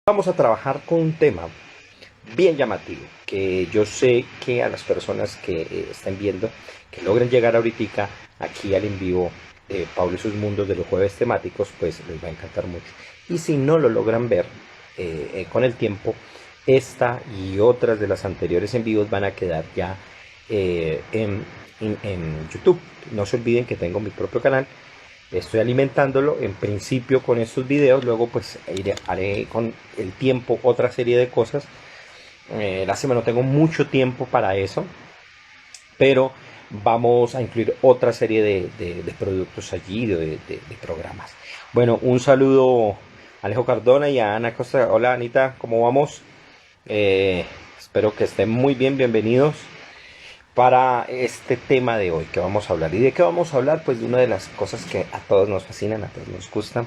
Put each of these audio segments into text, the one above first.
Vamos a trabajar con un tema bien llamativo, que yo sé que a las personas que están viendo, que logren llegar ahorita aquí al en vivo de Pablo y sus mundos de los jueves temáticos, pues les va a encantar mucho. Y si no lo logran ver con el tiempo, esta y otras de las anteriores en vivos van a quedar ya en YouTube. No se olviden que tengo mi propio canal. Estoy alimentándolo en principio con estos videos, luego pues haré con el tiempo otra serie de cosas. Lástima, no tengo mucho tiempo para eso, pero vamos a incluir otra serie de productos allí, de programas. Bueno, un saludo a Alejo Cardona y a Ana Costa. Hola Anita, ¿cómo vamos? Espero que estén muy bien, bienvenidos para este tema de hoy que vamos a hablar. ¿Y de qué vamos a hablar? Pues de una de las cosas que a todos nos fascinan, a todos nos gustan,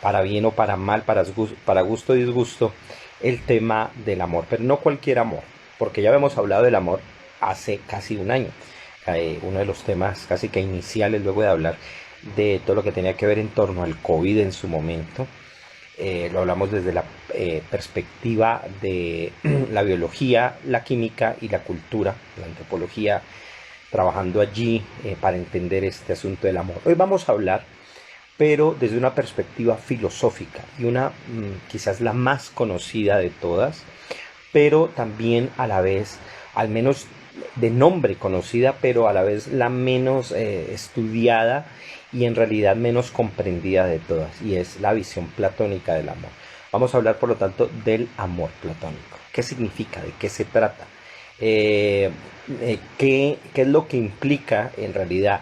para bien o para mal, para gusto y disgusto, el tema del amor, pero no cualquier amor, porque ya habíamos hablado del amor hace casi un año. Uno de los temas casi que iniciales luego de hablar de todo lo que tenía que ver en torno al COVID en su momento. Lo hablamos desde la perspectiva de la biología, la química y la cultura, la antropología, trabajando allí para entender este asunto del amor. Hoy vamos a hablar, pero desde una perspectiva filosófica y una quizás la más conocida de todas, pero también a la vez, al menos de nombre conocida, pero a la vez la menos estudiada y en realidad menos comprendida de todas, y es la visión platónica del amor. Vamos a hablar, por lo tanto, del amor platónico. ¿Qué significa? ¿De qué se trata? ¿Qué es lo que implica en realidad?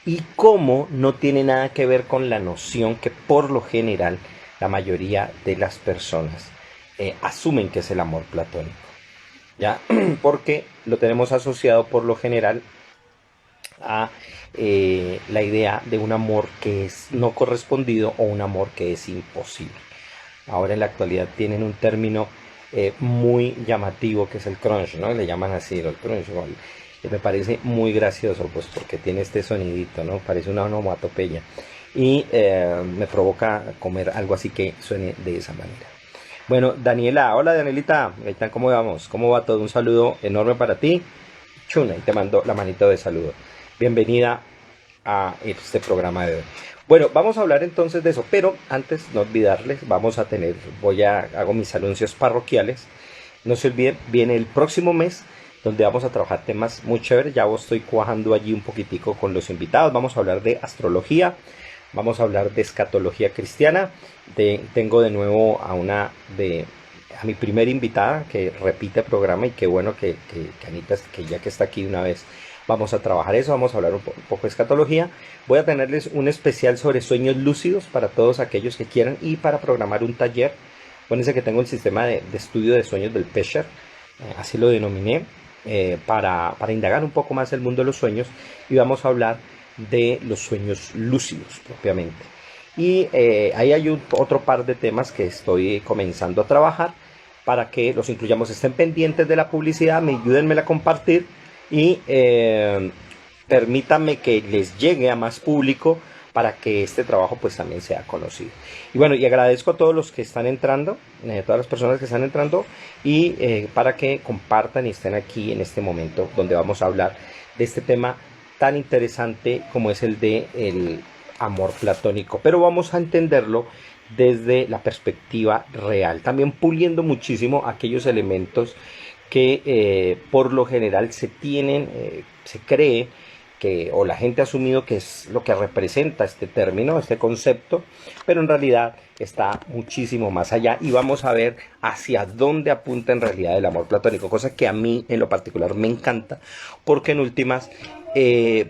Y cómo no tiene nada que ver con la noción que por lo general la mayoría de las personas asumen que es el amor platónico. ¿Ya? Porque lo tenemos asociado por lo general a la idea de un amor que es no correspondido o un amor que es imposible. Ahora en la actualidad tienen un término muy llamativo que es el crunch, ¿no? Le llaman así, el crunch. Me parece muy gracioso, pues porque tiene este sonidito, ¿no? Parece una onomatopeya. Y me provoca comer algo así que suene de esa manera. Bueno, Daniela, hola Danielita, ¿cómo vamos? ¿Cómo va todo? Un saludo enorme para ti. Chuna, y te mando la manito de saludo. Bienvenida a este programa de hoy. Bueno, vamos a hablar entonces de eso, pero antes no olvidarles, hago mis anuncios parroquiales. No se olviden, viene el próximo mes donde vamos a trabajar temas muy chéveres. Ya estoy cuajando allí un poquitico con los invitados. Vamos a hablar de astrología, vamos a hablar de escatología cristiana. Tengo de nuevo a mi primera invitada que repite programa, y qué bueno que Anita, que ya que está aquí una vez, vamos a trabajar eso, vamos a hablar un poco de escatología. Voy a tenerles un especial sobre sueños lúcidos para todos aquellos que quieran, y para programar un taller. Acuérdense que tengo el sistema de estudio de sueños del Pesher, así lo denominé, para indagar un poco más el mundo de los sueños, y vamos a hablar de los sueños lúcidos propiamente. Y ahí hay otro par de temas que estoy comenzando a trabajar para que los incluyamos. Estén pendientes de la publicidad, ayúdenme a compartir y permítanme que les llegue a más público para que este trabajo pues también sea conocido. Y bueno, y agradezco a todos los que están entrando, todas las personas que están entrando, y para que compartan y estén aquí en este momento donde vamos a hablar de este tema tan interesante como es el de el amor platónico, pero vamos a entenderlo desde la perspectiva real, también puliendo muchísimo aquellos elementos que por lo general se cree que, o la gente ha asumido que es lo que representa este término, este concepto, pero en realidad está muchísimo más allá, y vamos a ver hacia dónde apunta en realidad el amor platónico, cosa que a mí en lo particular me encanta, porque en últimas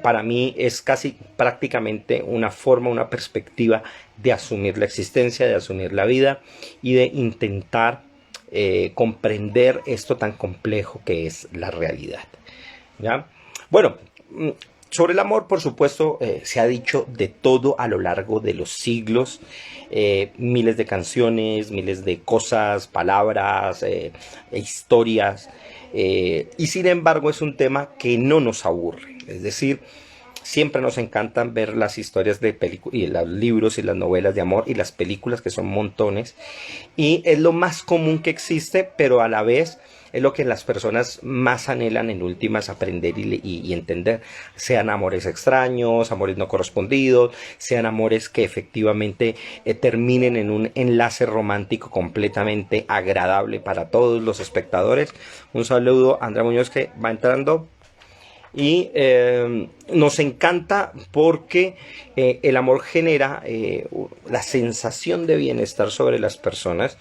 para mí es casi prácticamente una forma, una perspectiva de asumir la existencia, de asumir la vida y de intentar comprender esto tan complejo que es la realidad. ¿Ya? Bueno, sobre el amor, por supuesto, se ha dicho de todo a lo largo de los siglos. Miles de canciones, miles de cosas, palabras, historias. Y sin embargo es un tema que no nos aburre. Es decir, Siempre nos encantan ver las historias de películas y los libros y las novelas de amor y las películas, que son montones. Y es lo más común que existe, pero a la vez es lo que las personas más anhelan en últimas aprender y entender. Sean amores extraños, amores no correspondidos, sean amores que efectivamente terminen en un enlace romántico completamente agradable para todos los espectadores. Un saludo a Andrea Muñoz, que va entrando. Y nos encanta porque el amor genera la sensación de bienestar sobre las personas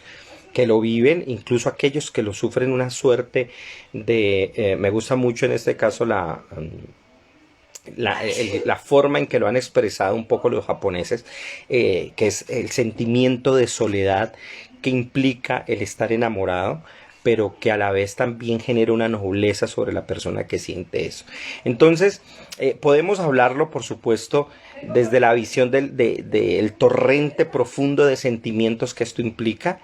que lo viven, incluso aquellos que lo sufren, una suerte de, me gusta mucho en este caso la forma en que lo han expresado un poco los japoneses, que es el sentimiento de soledad que implica el estar enamorado, pero que a la vez también genera una nobleza sobre la persona que siente eso. Entonces, podemos hablarlo, por supuesto, desde la visión del torrente profundo de sentimientos que esto implica.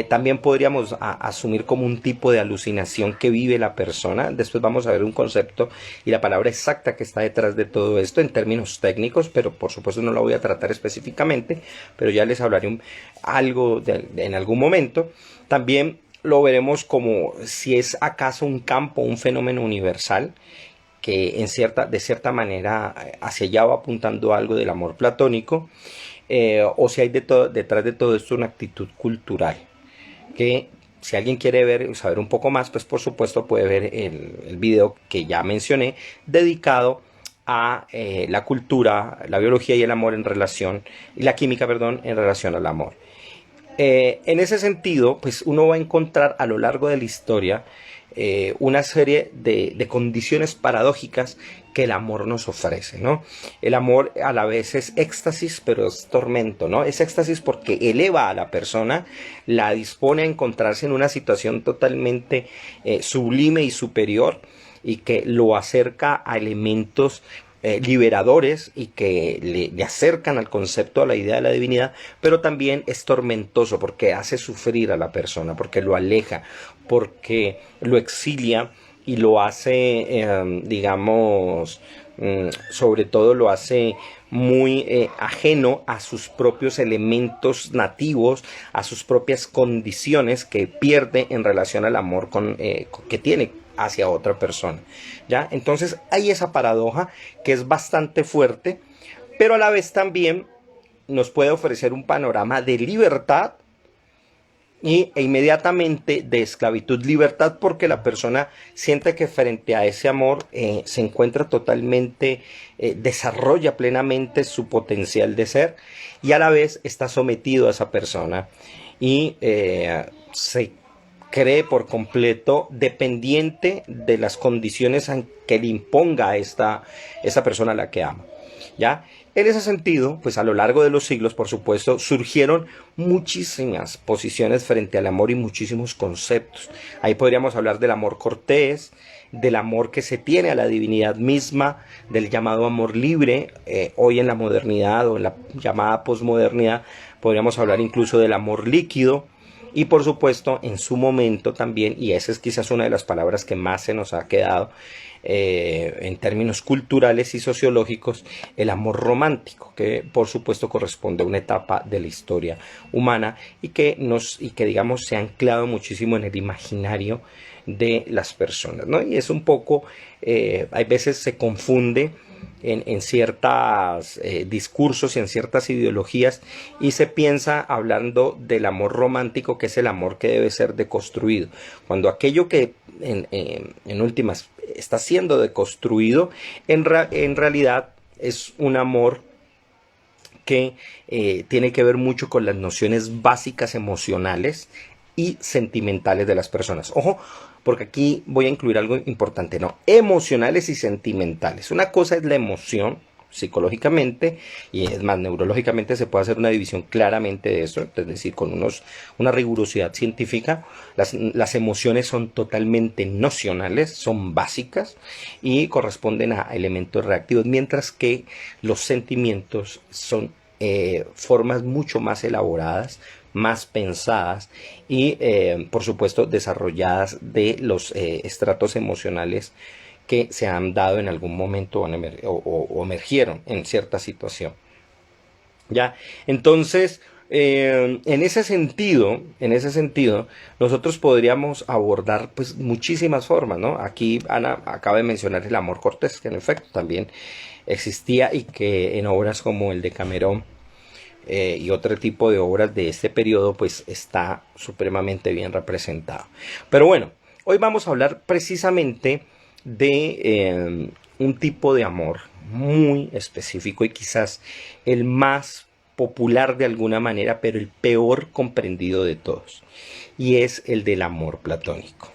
También podríamos asumir como un tipo de alucinación que vive la persona. Después vamos a ver un concepto y la palabra exacta que está detrás de todo esto en términos técnicos, pero por supuesto no lo voy a tratar específicamente, pero ya les hablaré algo en algún momento. También lo veremos como si es acaso un campo, un fenómeno universal, que de cierta manera hacia allá va apuntando algo del amor platónico, o si hay detrás de todo esto una actitud cultural, que si alguien quiere saber un poco más, pues por supuesto puede ver el video que ya mencioné, dedicado a la cultura, la biología y el amor y la química, perdón, en relación al amor. En ese sentido, pues uno va a encontrar a lo largo de la historia una serie de condiciones paradójicas que el amor nos ofrece, ¿no? El amor a la vez es éxtasis, pero es tormento, ¿no? Es éxtasis porque eleva a la persona, la dispone a encontrarse en una situación totalmente sublime y superior, y que lo acerca a elementos liberadores y que le acercan al concepto, a la idea de la divinidad, pero también es tormentoso porque hace sufrir a la persona, porque lo aleja, porque lo exilia y lo hace, digamos, sobre todo lo hace muy ajeno a sus propios elementos nativos, a sus propias condiciones que pierde en relación al amor que tiene hacia otra persona, ¿ya? Entonces hay esa paradoja que es bastante fuerte, pero a la vez también nos puede ofrecer un panorama de libertad e inmediatamente de esclavitud. Libertad porque la persona siente que frente a ese amor se encuentra totalmente, desarrolla plenamente su potencial de ser, y a la vez está sometido a esa persona y se cree por completo dependiente de las condiciones que le imponga a esa persona a la que ama, ¿ya? En ese sentido, pues a lo largo de los siglos, por supuesto, surgieron muchísimas posiciones frente al amor y muchísimos conceptos. Ahí podríamos hablar del amor cortés, del amor que se tiene a la divinidad misma, del llamado amor libre. Hoy en la modernidad o en la llamada posmodernidad podríamos hablar incluso del amor líquido. Y por supuesto, en su momento también, y esa es quizás una de las palabras que más se nos ha quedado en términos culturales y sociológicos, el amor romántico, que por supuesto corresponde a una etapa de la historia humana y que digamos se ha anclado muchísimo en el imaginario de las personas, ¿no? Y es un poco, hay veces se confunde en ciertos discursos y en ciertas ideologías, y se piensa hablando del amor romántico, que es el amor que debe ser deconstruido, cuando aquello que en últimas está siendo deconstruido en realidad es un amor que tiene que ver mucho con las nociones básicas emocionales y sentimentales de las personas. Ojo, porque aquí voy a incluir algo importante, ¿no? Emocionales y sentimentales. Una cosa es la emoción psicológicamente, y es más, neurológicamente se puede hacer una división claramente de eso, es decir, con una rigurosidad científica. Las emociones son totalmente nocionales, son básicas y corresponden a elementos reactivos, mientras que los sentimientos son formas mucho más elaboradas, más pensadas y por supuesto desarrolladas de los estratos emocionales que se han dado en algún momento o emergieron en cierta situación. ¿Ya? Entonces, en ese sentido, nosotros podríamos abordar pues muchísimas formas, ¿no? Aquí Ana acaba de mencionar el amor cortés, que en efecto también existía y que en obras como el de Cameron y otro tipo de obras de este periodo pues está supremamente bien representado. Pero bueno, hoy vamos a hablar precisamente de un tipo de amor muy específico y quizás el más popular de alguna manera, pero el peor comprendido de todos, y es el del amor platónico.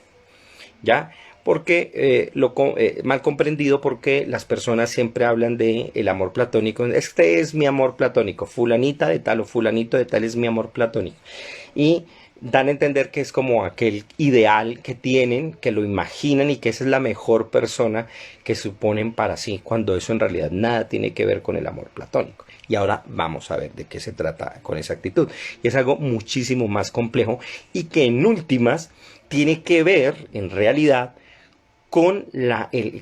¿Ya? Porque mal comprendido, porque las personas siempre hablan de el amor platónico. Este es mi amor platónico, fulanita de tal o fulanito de tal es mi amor platónico, y dan a entender que es como aquel ideal que tienen, que lo imaginan y que esa es la mejor persona que suponen para sí, cuando eso en realidad nada tiene que ver con el amor platónico. Y ahora vamos a ver de qué se trata con esa actitud. Y es algo muchísimo más complejo y que en últimas tiene que ver en realidad con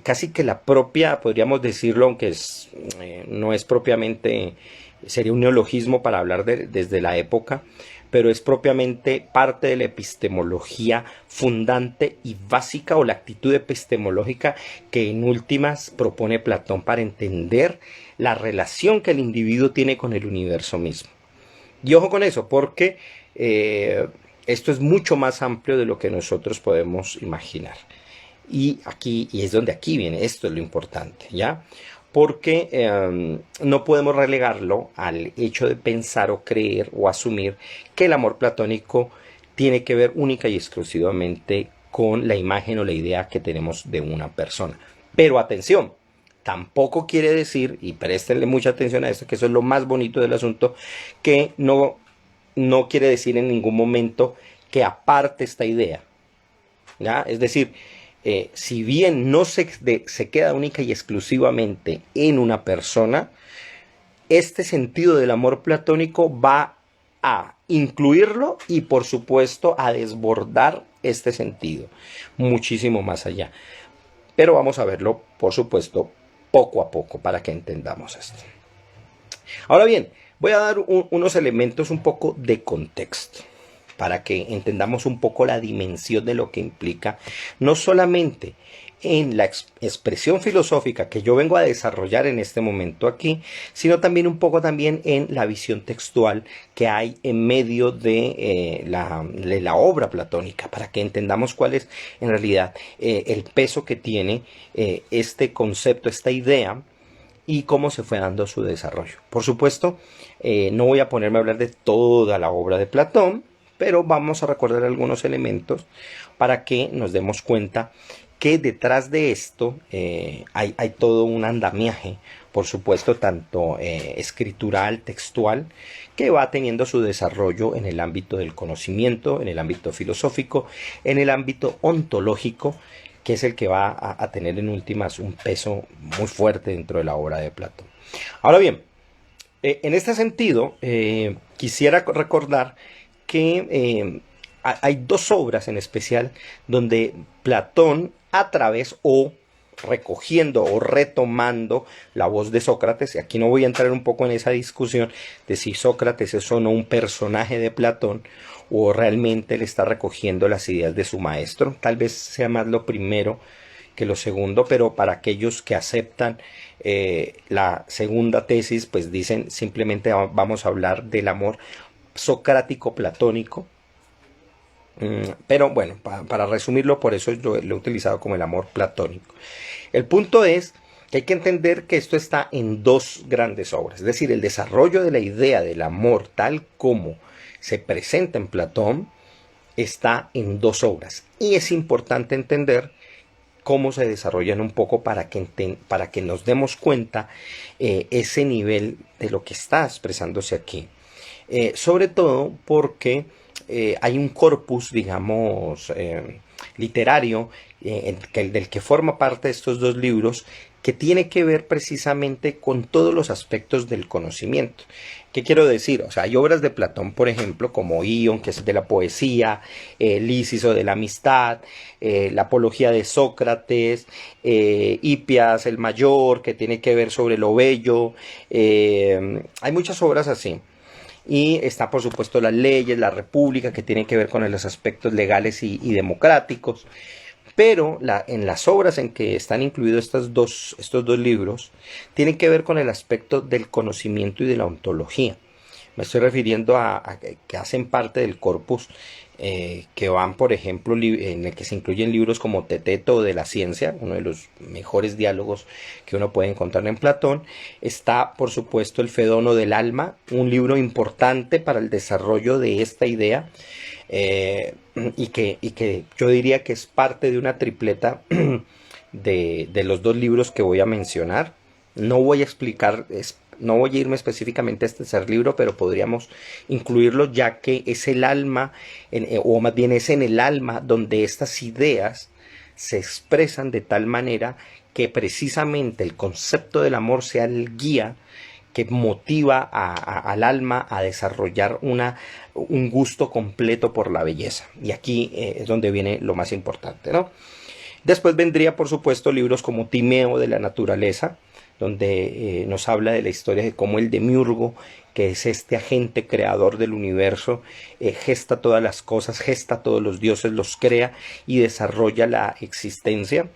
casi que la propia, podríamos decirlo, aunque no es propiamente, sería un neologismo para hablar desde la época, pero es propiamente parte de la epistemología fundante y básica, o la actitud epistemológica que en últimas propone Platón para entender la relación que el individuo tiene con el universo mismo. Y ojo con eso, porque esto es mucho más amplio de lo que nosotros podemos imaginar. Y es donde aquí viene, esto es lo importante, ¿ya? Porque no podemos relegarlo al hecho de pensar o creer o asumir que el amor platónico tiene que ver única y exclusivamente con la imagen o la idea que tenemos de una persona. Pero atención, tampoco quiere decir, y préstenle mucha atención a esto, que eso es lo más bonito del asunto, que no quiere decir en ningún momento que aparte esta idea, ¿ya? Es decir, si bien no se queda única y exclusivamente en una persona, este sentido del amor platónico va a incluirlo y por supuesto a desbordar este sentido muchísimo más allá. Pero vamos a verlo, por supuesto, poco a poco para que entendamos esto. Ahora bien, voy a dar unos elementos un poco de contexto para que entendamos un poco la dimensión de lo que implica, no solamente en la expresión filosófica que yo vengo a desarrollar en este momento aquí, sino también un poco también en la visión textual que hay en medio de la obra platónica, para que entendamos cuál es en realidad el peso que tiene este concepto, esta idea, y cómo se fue dando su desarrollo. Por supuesto, no voy a ponerme a hablar de toda la obra de Platón, pero vamos a recordar algunos elementos para que nos demos cuenta que detrás de esto hay todo un andamiaje, por supuesto, tanto escritural, textual, que va teniendo su desarrollo en el ámbito del conocimiento, en el ámbito filosófico, en el ámbito ontológico, que es el que va a tener en últimas un peso muy fuerte dentro de la obra de Platón. Ahora bien, en este sentido, quisiera recordar que hay dos obras en especial donde Platón, a través o recogiendo o retomando la voz de Sócrates, y aquí no voy a entrar un poco en esa discusión de si Sócrates es o no un personaje de Platón o realmente le está recogiendo las ideas de su maestro, tal vez sea más lo primero que lo segundo, pero para aquellos que aceptan la segunda tesis, pues dicen simplemente vamos a hablar del amor socrático platónico. Pero bueno, para resumirlo, por eso yo lo he utilizado como el amor platónico. El punto es que hay que entender que esto está en dos grandes obras, es decir, el desarrollo de la idea del amor tal como se presenta en Platón está en dos obras, y es importante entender cómo se desarrollan un poco para que nos demos cuenta ese nivel de lo que está expresándose aquí. Sobre todo porque hay un corpus, digamos, literario del que forma parte de estos dos libros, que tiene que ver precisamente con todos los aspectos del conocimiento. ¿Qué quiero decir? O sea, hay obras de Platón, por ejemplo, como Ion, que es de la poesía, Lísico de la amistad, la apología de Sócrates, Hipias el Mayor, que tiene que ver sobre lo bello. Hay muchas obras así. Y está, por supuesto, las leyes, la república, que tienen que ver con los aspectos legales y democráticos. Pero en las obras en que están incluidos estos dos libros, tienen que ver con el aspecto del conocimiento y de la ontología. Me estoy refiriendo a que hacen parte del corpus, que van, por ejemplo, en el que se incluyen libros como Teteto de la ciencia, uno de los mejores diálogos que uno puede encontrar en Platón. Está, por supuesto, el Fedono del alma, un libro importante para el desarrollo de esta idea, y que yo diría que es parte de una tripleta de los dos libros que voy a mencionar. No voy a explicar, no voy a irme específicamente a este tercer libro, pero podríamos incluirlo, ya que es el alma, o más bien es en el alma donde estas ideas se expresan de tal manera que precisamente el concepto del amor sea el guía que motiva al alma a desarrollar un gusto completo por la belleza. Y aquí es donde viene lo más importante, ¿no? Después vendría, por supuesto, libros como Timeo de la naturaleza, donde nos habla de la historia de cómo el demiurgo, que es este agente creador del universo, gesta todas las cosas, gesta todos los dioses, los crea y desarrolla la existencia.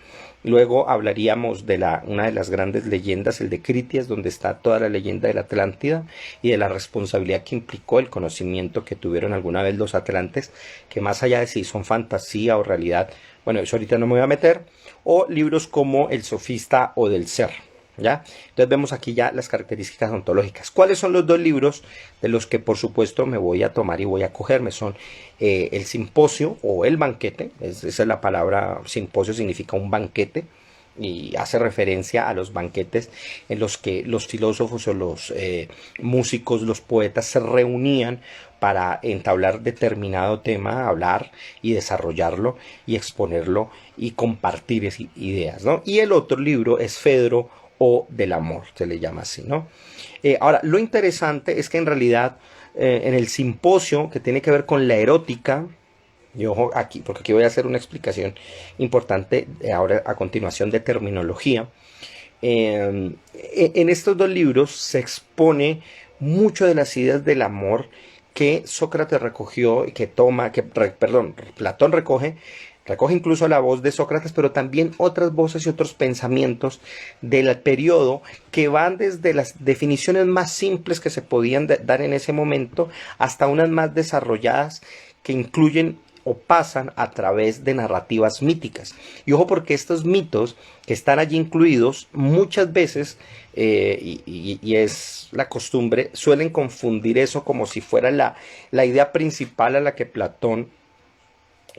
Luego hablaríamos de una de las grandes leyendas, el de Critias, donde está toda la leyenda de la Atlántida y de la responsabilidad que implicó el conocimiento que tuvieron alguna vez los atlantes, que más allá de si son fantasía o realidad, bueno, eso ahorita no me voy a meter. O libros como El sofista o Del ser, ¿ya? Entonces vemos aquí ya las características ontológicas. ¿Cuáles son los dos libros de los que por supuesto me voy a tomar y voy a cogerme? Son el simposio o el banquete, esa es la palabra. Simposio significa un banquete y hace referencia a los banquetes en los que los filósofos o los músicos, los poetas se reunían para entablar determinado tema, hablar y desarrollarlo y exponerlo y compartir ideas, ¿no? Y el otro libro es Fedro o del amor, se le llama así, ¿no? Ahora, lo interesante es que en realidad en el simposio, que tiene que ver con la erótica, y ojo aquí, porque aquí voy a hacer una explicación importante ahora a continuación de terminología. En estos dos libros se expone mucho de las ideas del amor que Sócrates recogió, Platón recoge incluso la voz de Sócrates, pero también otras voces y otros pensamientos del periodo que van desde las definiciones más simples que se podían dar en ese momento hasta unas más desarrolladas que incluyen o pasan a través de narrativas míticas. Y ojo, porque estos mitos que están allí incluidos muchas veces, y es la costumbre, suelen confundir eso como si fuera la idea principal a la que Platón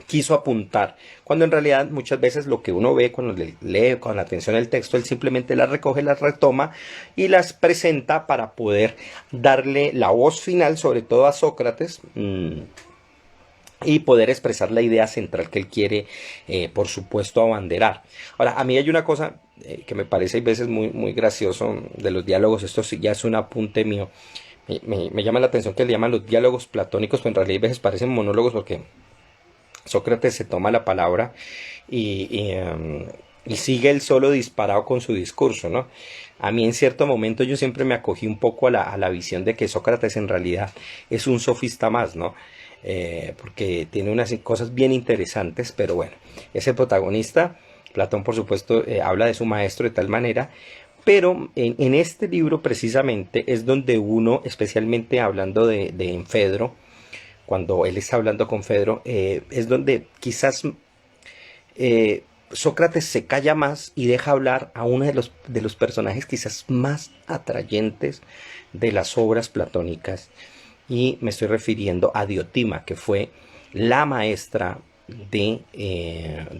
quiso apuntar, cuando en realidad muchas veces lo que uno ve cuando lee con atención el texto, él simplemente las recoge, las retoma y las presenta para poder darle la voz final, sobre todo a Sócrates, y poder expresar la idea central que él quiere, por supuesto, abanderar. Ahora, a mí hay una cosa que me parece a veces muy, muy gracioso de los diálogos. Esto sí ya es un apunte mío. Me llama la atención que le llaman los diálogos platónicos, pero en realidad a veces parecen monólogos, porque Sócrates se toma la palabra y sigue él solo disparado con su discurso, ¿no? A mí en cierto momento yo siempre me acogí un poco a la visión de que Sócrates en realidad es un sofista más, ¿no? Porque tiene unas cosas bien interesantes, pero bueno, es el protagonista. Platón, por supuesto, habla de su maestro de tal manera, pero en este libro precisamente es donde uno, especialmente hablando de en Fedro, cuando él está hablando con Fedro, es donde quizás Sócrates se calla más y deja hablar a uno de los personajes quizás más atrayentes de las obras platónicas, y me estoy refiriendo a Diotima, que fue la maestra de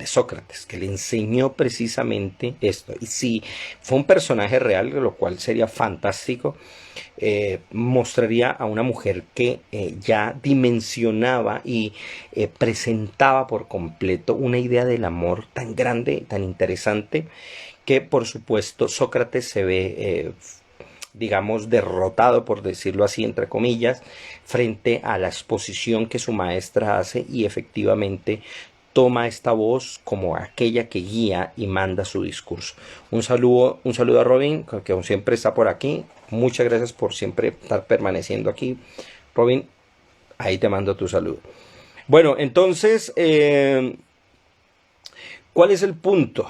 Sócrates, que le enseñó precisamente esto. Y si fue un personaje real, lo cual sería fantástico, mostraría a una mujer que ya dimensionaba y presentaba por completo una idea del amor tan grande, tan interesante, que por supuesto Sócrates se ve, digamos, derrotado, por decirlo así, entre comillas, frente a la exposición que su maestra hace y efectivamente toma esta voz como aquella que guía y manda su discurso. Un saludo a Robin, que aún siempre está por aquí. Muchas gracias por siempre estar permaneciendo aquí. Robin, ahí te mando tu saludo. Bueno, entonces, ¿cuál es el punto?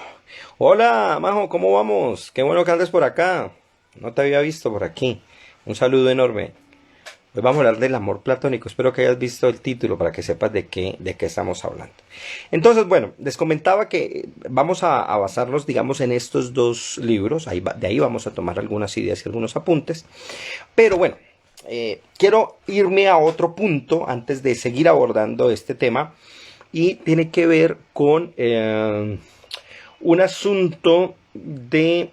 Hola, Majo, ¿cómo vamos? Qué bueno que andes por acá. No te había visto por aquí. Un saludo enorme. Hoy vamos a hablar del amor platónico. Espero que hayas visto el título para que sepas de qué estamos hablando. Entonces, bueno, les comentaba que vamos a basarnos, digamos, en estos dos libros. De ahí vamos a tomar algunas ideas y algunos apuntes. Pero bueno, quiero irme a otro punto antes de seguir abordando este tema. Y tiene que ver con un asunto de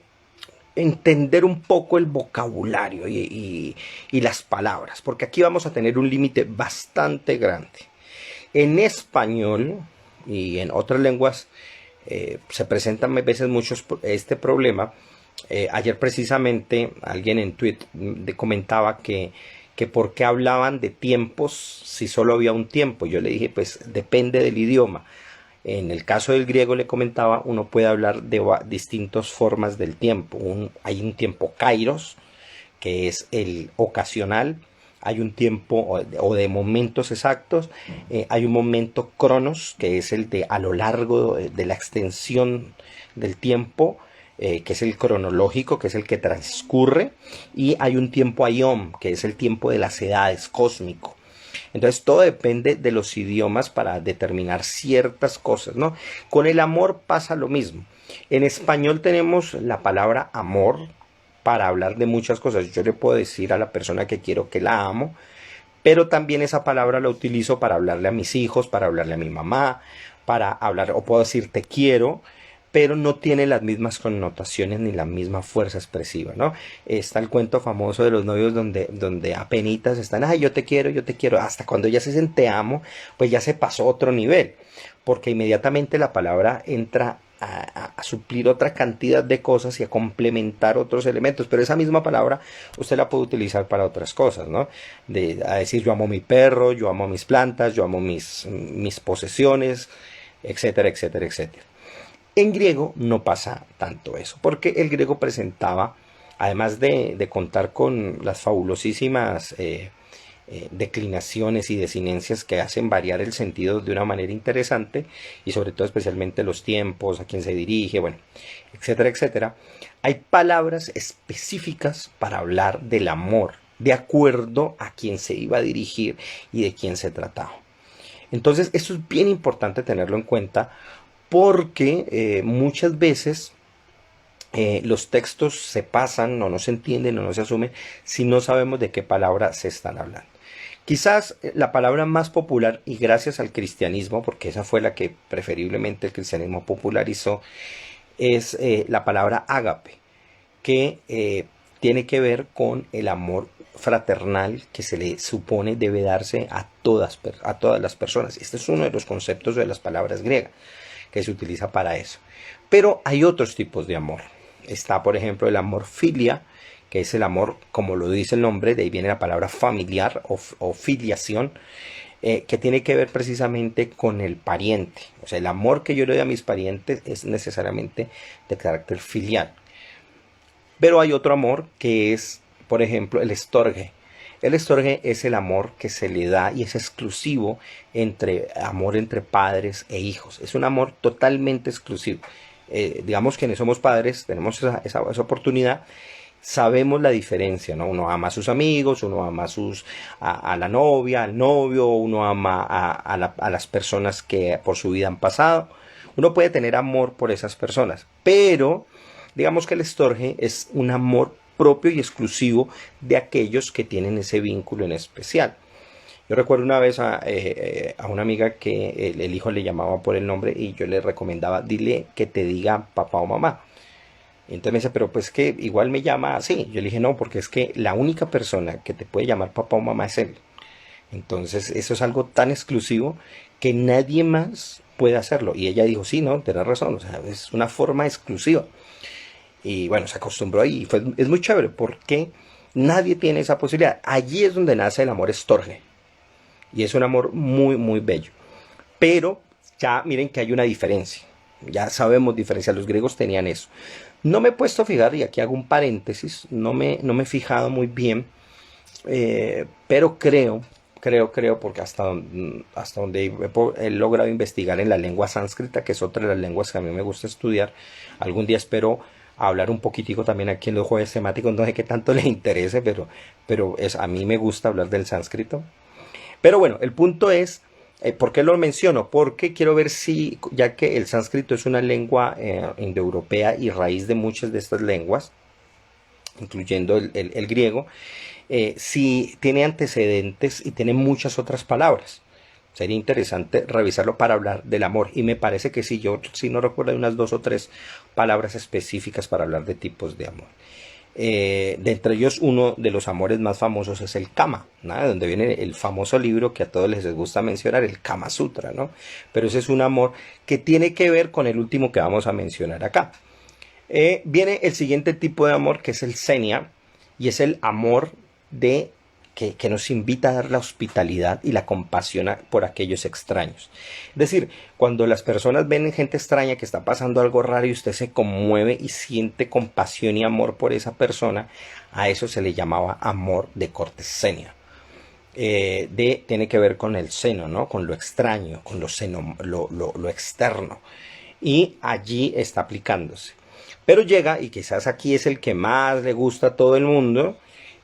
entender un poco el vocabulario y las palabras, porque aquí vamos a tener un límite bastante grande. En español y en otras lenguas se presentan a veces muchos este problema. Ayer precisamente alguien en Twitter comentaba que por qué hablaban de tiempos si solo había un tiempo. Yo le dije, pues depende del idioma. En el caso del griego, le comentaba, uno puede hablar de distintas formas del tiempo. Hay un tiempo kairos, que es el ocasional. Hay un tiempo o de momentos exactos. Hay un momento cronos, que es el de a lo largo de la extensión del tiempo, que es el cronológico, que es el que transcurre. Y hay un tiempo aion, que es el tiempo de las edades, cósmico. Entonces todo depende de los idiomas para determinar ciertas cosas, ¿no? Con el amor pasa lo mismo. En español tenemos la palabra amor para hablar de muchas cosas. Yo le puedo decir a la persona que quiero que la amo, pero también esa palabra la utilizo para hablarle a mis hijos, para hablarle a mi mamá, para hablar, o puedo decir te quiero, pero no tiene las mismas connotaciones ni la misma fuerza expresiva, ¿no? Está el cuento famoso de los novios donde apenitas están, ay, yo te quiero, hasta cuando ya se dicen te amo, pues ya se pasó a otro nivel, porque inmediatamente la palabra entra a suplir otra cantidad de cosas y a complementar otros elementos, pero esa misma palabra usted la puede utilizar para otras cosas, ¿no? A decir yo amo mi perro, yo amo mis plantas, yo amo mis posesiones, etcétera, etcétera, etcétera. En griego no pasa tanto eso, porque el griego presentaba, además de contar con las fabulosísimas declinaciones y desinencias que hacen variar el sentido de una manera interesante, y sobre todo especialmente los tiempos, a quién se dirige, bueno, etcétera, etcétera, hay palabras específicas para hablar del amor, de acuerdo a quién se iba a dirigir y de quién se trataba. Entonces, eso es bien importante tenerlo en cuenta, porque muchas veces los textos se pasan o no se entienden o no se asumen si no sabemos de qué palabra se están hablando. Quizás la palabra más popular, y gracias al cristianismo, porque esa fue la que preferiblemente el cristianismo popularizó, es la palabra ágape, que tiene que ver con el amor fraternal que se le supone debe darse a todas las personas. Este es uno de los conceptos de las palabras griegas que se utiliza para eso. Pero hay otros tipos de amor. Está, por ejemplo, el amor filia, que es el amor, como lo dice el nombre, de ahí viene la palabra familiar o filiación, que tiene que ver precisamente con el pariente. O sea, el amor que yo le doy a mis parientes es necesariamente de carácter filial. Pero hay otro amor que es, por ejemplo, el estorge. El estorge es el amor que se le da y es exclusivo amor entre padres e hijos. Es un amor totalmente exclusivo. Digamos que no somos padres, tenemos esa oportunidad, sabemos la diferencia, ¿no? Uno ama a sus amigos, uno ama a la novia, al novio, uno ama a las personas que por su vida han pasado. Uno puede tener amor por esas personas, pero digamos que el estorge es un amor propio y exclusivo de aquellos que tienen ese vínculo en especial. Yo recuerdo una vez a una amiga que el hijo le llamaba por el nombre y yo le recomendaba, dile que te diga papá o mamá. Y entonces me dice, pero pues que igual me llama así. Yo le dije, no, porque es que la única persona que te puede llamar papá o mamá es él. Entonces eso es algo tan exclusivo que nadie más puede hacerlo. Y ella dijo, sí, no, tenés razón, o sea, es una forma exclusiva. Y bueno, se acostumbró ahí. Es muy chévere porque nadie tiene esa posibilidad. Allí es donde nace el amor estorge. Y es un amor muy, muy bello. Pero ya miren que hay una diferencia. Ya sabemos diferenciar. Los griegos tenían eso. No me he puesto a fijar, y aquí hago un paréntesis, no me he fijado muy bien, pero creo, porque hasta donde he logrado investigar en la lengua sánscrita, que es otra de las lenguas que a mí me gusta estudiar, algún día espero hablar un poquitico también aquí en los jueves temáticos, no sé qué tanto les interese, pero a mí me gusta hablar del sánscrito. Pero bueno, el punto es, ¿por qué lo menciono? Porque quiero ver si, ya que el sánscrito es una lengua indoeuropea y raíz de muchas de estas lenguas, incluyendo el griego, si tiene antecedentes y tiene muchas otras palabras. Sería interesante revisarlo para hablar del amor. Y me parece que sí, yo sí no recuerdo unas 2 o 3 palabras específicas para hablar de tipos de amor. De entre ellos, uno de los amores más famosos es el Kama, ¿no? De donde viene el famoso libro que a todos les gusta mencionar, el Kama Sutra, ¿no? Pero ese es un amor que tiene que ver con el último que vamos a mencionar acá. Viene el siguiente tipo de amor, que es el Xenia, y es el amor que nos invita a dar la hospitalidad y la compasión por aquellos extraños. Es decir, cuando las personas ven gente extraña que está pasando algo raro y usted se conmueve y siente compasión y amor por esa persona, a eso se le llamaba amor de corte Xenia. Tiene que ver con el seno, ¿no? Con lo extraño, con lo externo. Y allí está aplicándose. Pero llega, y quizás aquí es el que más le gusta a todo el mundo,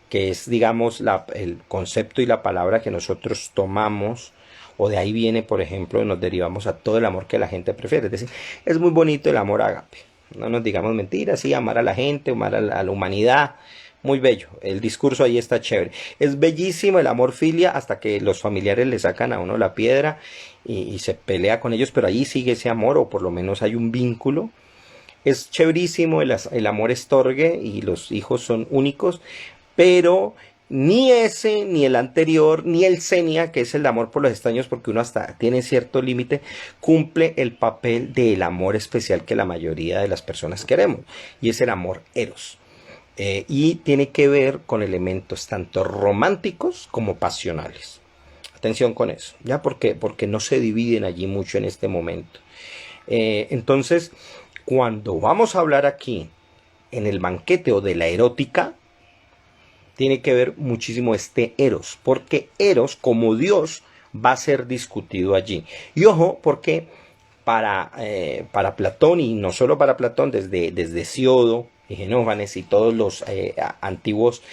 que es, digamos, el concepto y la palabra que nosotros tomamos, o de ahí viene, por ejemplo, nos derivamos a todo el amor que la gente prefiere. Es decir, es muy bonito el amor ágape. No nos digamos mentiras, sí, amar a la gente, amar a la humanidad, muy bello. El discurso ahí está chévere. Es bellísimo el amor filia hasta que los familiares le sacan a uno la piedra y se pelea con ellos, pero allí sigue ese amor, o por lo menos hay un vínculo. Es chéverísimo el amor estorgue y los hijos son únicos, pero ni ese, ni el anterior, ni el Xenia, que es el amor por los extraños, porque uno hasta tiene cierto límite, cumple el papel del amor especial que la mayoría de las personas queremos, y es el amor eros. Y tiene que ver con elementos tanto románticos como pasionales. Atención con eso, ¿ya? Porque no se dividen allí mucho en este momento. Entonces, cuando vamos a hablar aquí en el banquete o de la erótica, tiene que ver muchísimo este Eros, porque Eros como Dios va a ser discutido allí. Y ojo, porque para Platón, y no solo para Platón, desde Hesíodo y Genófanes y todos los antiguos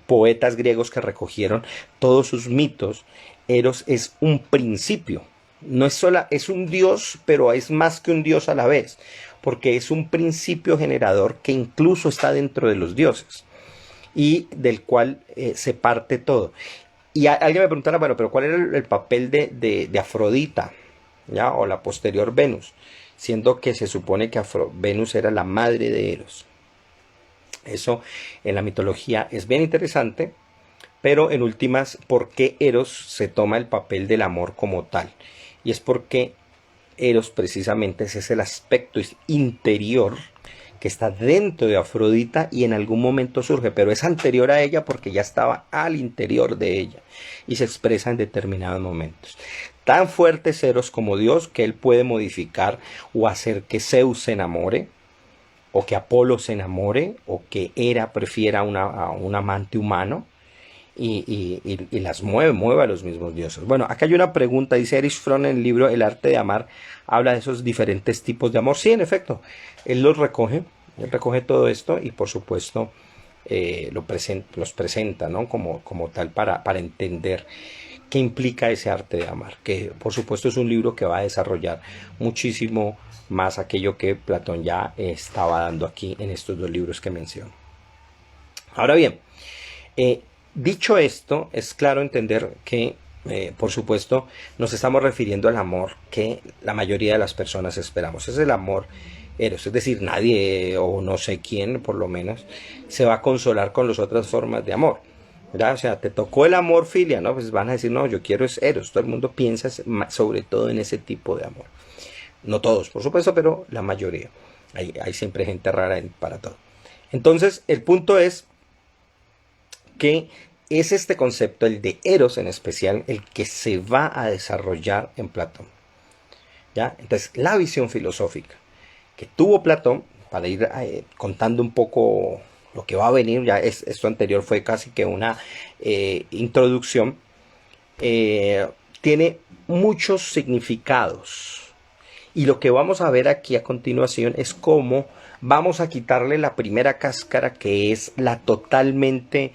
poetas griegos que recogieron todos sus mitos, Eros es un principio. No es es un dios, pero es más que un dios a la vez, porque es un principio generador que incluso está dentro de los dioses y del cual se parte todo. Y alguien me preguntara, bueno, pero ¿cuál era el papel de Afrodita, ¿ya? O la posterior Venus? Siendo que se supone que Venus era la madre de Eros. Eso en la mitología es bien interesante, pero en últimas, ¿por qué Eros se toma el papel del amor como tal? Y es porque Eros precisamente ese es el aspecto interior que está dentro de Afrodita y en algún momento surge, pero es anterior a ella porque ya estaba al interior de ella y se expresa en determinados momentos. Tan fuerte es Eros como Dios que él puede modificar o hacer que Zeus se enamore, o que Apolo se enamore, o que Hera prefiera a un amante humano, y las mueve a los mismos dioses. Bueno, acá hay una pregunta, dice Erich Fromm en el libro El arte de amar, habla de esos diferentes tipos de amor. Sí, en efecto, él los recoge, todo esto y por supuesto los presenta, ¿no? como tal para entender qué implica ese arte de amar, que por supuesto es un libro que va a desarrollar muchísimo más aquello que Platón ya estaba dando aquí en estos 2 libros que menciono. Ahora bien, dicho esto, es claro entender que, por supuesto, nos estamos refiriendo al amor que la mayoría de las personas esperamos. Es el amor eros, es decir, nadie, o no sé quién, por lo menos, se va a consolar con las otras formas de amor. ¿verdad? O sea, te tocó el amor filia, ¿no? Pues van a decir, no, yo quiero es eros. Todo el mundo piensa sobre todo en ese tipo de amor. No todos, por supuesto, pero la mayoría. Hay siempre gente rara para todo. Entonces, el punto es que es este concepto, el de eros en especial, el que se va a desarrollar en Platón. ¿Ya? Entonces, la visión filosófica que tuvo Platón, para ir contando un poco lo que va a venir, ya esto anterior fue casi que una introducción, tiene muchos significados. Y lo que vamos a ver aquí a continuación es cómo vamos a quitarle la primera cáscara, que es la totalmente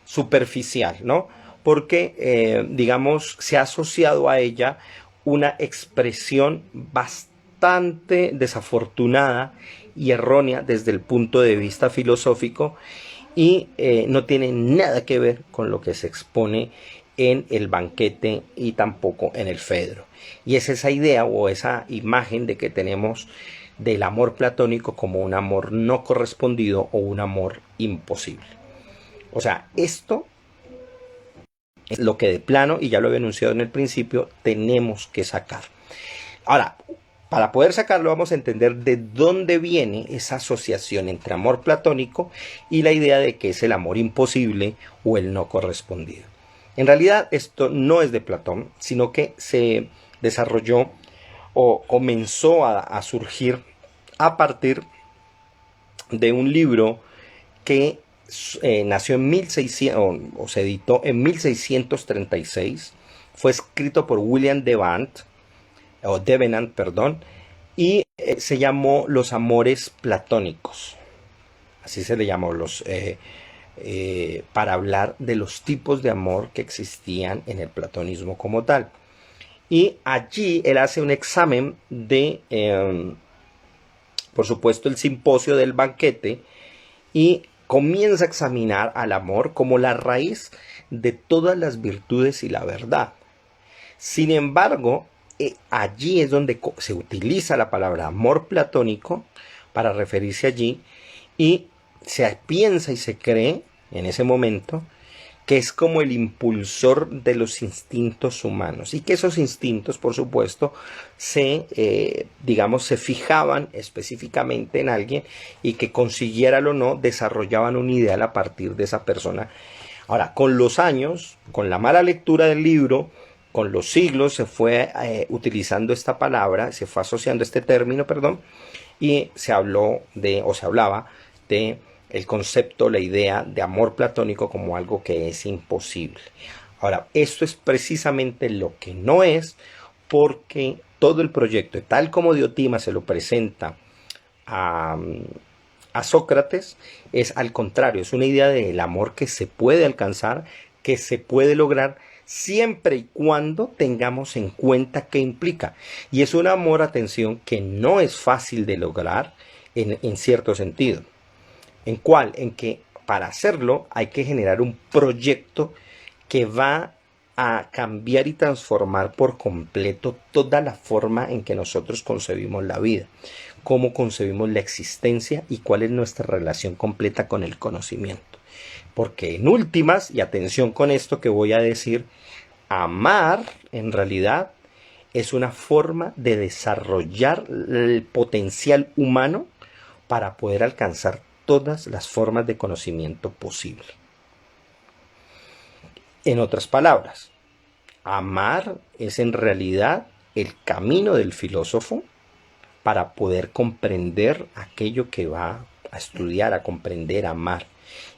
superficial, ¿no? Porque, digamos, se ha asociado a ella una expresión bastante desafortunada y errónea desde el punto de vista filosófico, y no tiene nada que ver con lo que se expone en el banquete y tampoco en el Fedro. Y es esa idea o esa imagen de que tenemos del amor platónico como un amor no correspondido o un amor imposible. O sea, esto es lo que de plano, y ya lo había anunciado en el principio, tenemos que sacar. Ahora, para poder sacarlo vamos a entender de dónde viene esa asociación entre amor platónico y la idea de que es el amor imposible o el no correspondido. En realidad esto no es de Platón, sino que se desarrolló o comenzó a surgir a partir de un libro que nació en 1600 o se editó en 1636. Fue escrito por William Devenant, perdón, y se llamó Los Amores Platónicos. Así se le llamó para hablar de los tipos de amor que existían en el platonismo como tal. Y allí él hace un examen de, por supuesto, el simposio del banquete, y comienza a examinar al amor como la raíz de todas las virtudes y la verdad. Sin embargo, allí es donde se utiliza la palabra amor platónico para referirse allí, y se piensa y se cree en ese momento que es como el impulsor de los instintos humanos, y que esos instintos, por supuesto, digamos, se fijaban específicamente en alguien, y que consiguiéralo o no, desarrollaban un ideal a partir de esa persona. Ahora, con los años, con la mala lectura del libro, con los siglos, se fue utilizando esta palabra, se fue asociando este término, perdón, y se hablaba de el concepto, la idea de amor platónico como algo que es imposible. Ahora, esto es precisamente lo que no es, porque todo el proyecto, tal como Diotima se lo presenta a Sócrates, es al contrario, es una idea del amor que se puede alcanzar, que se puede lograr, siempre y cuando tengamos en cuenta qué implica. Y es un amor, atención, que no es fácil de lograr en cierto sentido. ¿En cuál? En que para hacerlo hay que generar un proyecto que va a cambiar y transformar por completo toda la forma en que nosotros concebimos la vida, cómo concebimos la existencia y cuál es nuestra relación completa con el conocimiento. Porque en últimas, y atención con esto que voy a decir, amar en realidad es una forma de desarrollar el potencial humano para poder alcanzar todas las formas de conocimiento posible. En otras palabras, amar es en realidad el camino del filósofo para poder comprender aquello que va a estudiar, a comprender, a amar.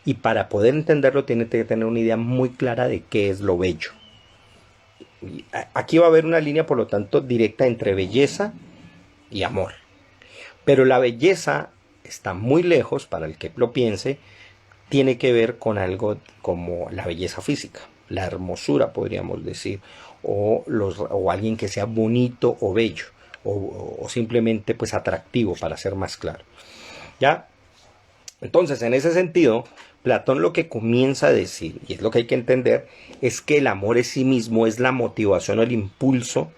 Y para poder entenderlo tiene que tener una idea muy clara de qué es lo bello. Aquí va a haber una línea, por lo tanto, directa entre belleza y amor. Pero la belleza está muy lejos, para el que lo piense, tiene que ver con algo como la belleza física, la hermosura, podríamos decir, o alguien que sea bonito o bello, o simplemente pues atractivo, para ser más claro. ¿Ya? Entonces, en ese sentido, Platón lo que comienza a decir, y es lo que hay que entender, es que el amor en sí mismo es la motivación o el impulso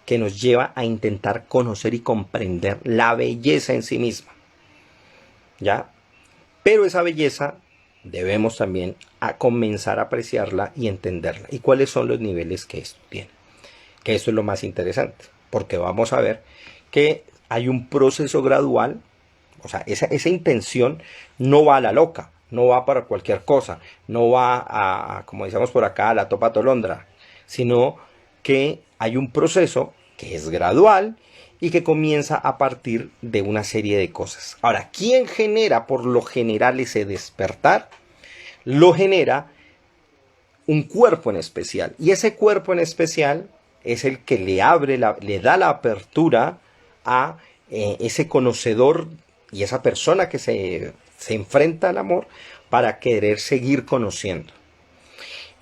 que nos lleva a intentar conocer y comprender la belleza en sí misma. ¿Ya? Pero esa belleza debemos también comenzar a apreciarla y entenderla. ¿Y cuáles son los niveles que esto tiene? Que esto es lo más interesante, porque vamos a ver que hay un proceso gradual. O sea, esa intención no va a la loca, no va para cualquier cosa, no va como decíamos por acá, a la topa tolondra, sino que hay un proceso que es gradual y que comienza a partir de una serie de cosas. Ahora, ¿quién genera por lo general ese despertar? Lo genera un cuerpo en especial, y ese cuerpo en especial es el que le da la apertura a ese conocedor y esa persona que se enfrenta al amor para querer seguir conociendo.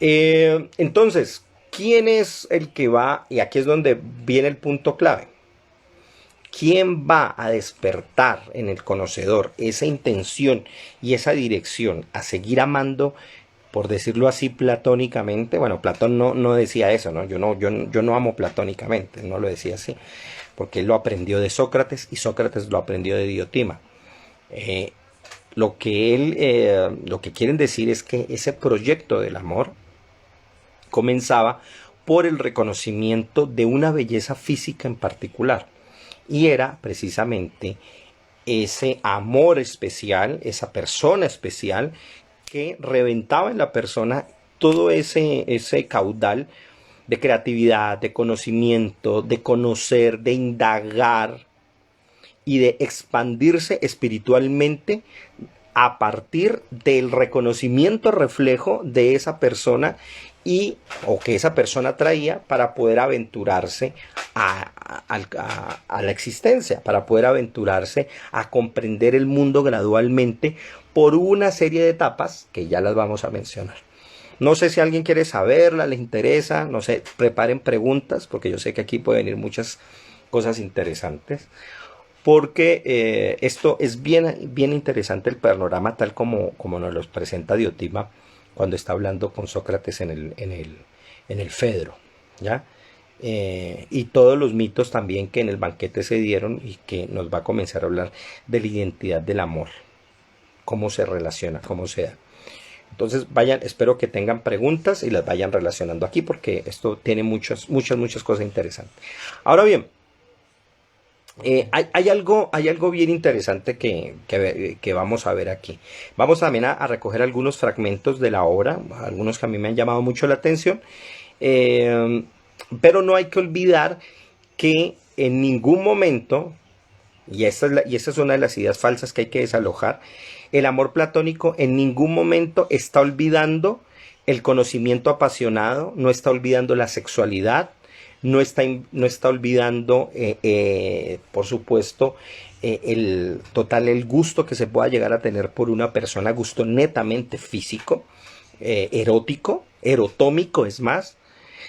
Entonces, ¿quién es el que va? Y aquí es donde viene el punto clave. ¿Quién va a despertar en el conocedor esa intención y esa dirección a seguir amando, por decirlo así, platónicamente? Bueno, Platón no decía eso, ¿no? Yo no amo platónicamente, no lo decía así, porque él lo aprendió de Sócrates y Sócrates lo aprendió de Diotima. Lo que quieren decir es que ese proyecto del amor comenzaba por el reconocimiento de una belleza física en particular, y era precisamente ese amor especial, esa persona especial que reventaba en la persona todo ese caudal de creatividad, de conocimiento, de conocer, de indagar y de expandirse espiritualmente a partir del reconocimiento reflejo de esa persona o que esa persona traía para poder aventurarse a la existencia, para poder aventurarse a comprender el mundo gradualmente por una serie de etapas que ya las vamos a mencionar. No sé si alguien quiere saberla, les interesa, no sé, preparen preguntas, porque yo sé que aquí pueden venir muchas cosas interesantes, porque esto es bien interesante, el panorama tal como nos los presenta Diotima cuando está hablando con Sócrates en el Fedro, ¿ya? Y todos los mitos también que en el banquete se dieron y que nos va a comenzar a hablar de la identidad del amor, cómo se relaciona, cómo se da. Entonces espero que tengan preguntas y las vayan relacionando aquí, porque esto tiene muchas cosas interesantes. Ahora bien, hay algo bien interesante que vamos a ver aquí. Vamos también a recoger algunos fragmentos de la obra, algunos que a mí me han llamado mucho la atención, pero no hay que olvidar que en ningún momento, y esta es una de las ideas falsas que hay que desalojar, el amor platónico en ningún momento está olvidando el conocimiento apasionado, no está olvidando la sexualidad, no está olvidando, por supuesto, el gusto que se pueda llegar a tener por una persona, gusto netamente físico, erótico, erotómico es más,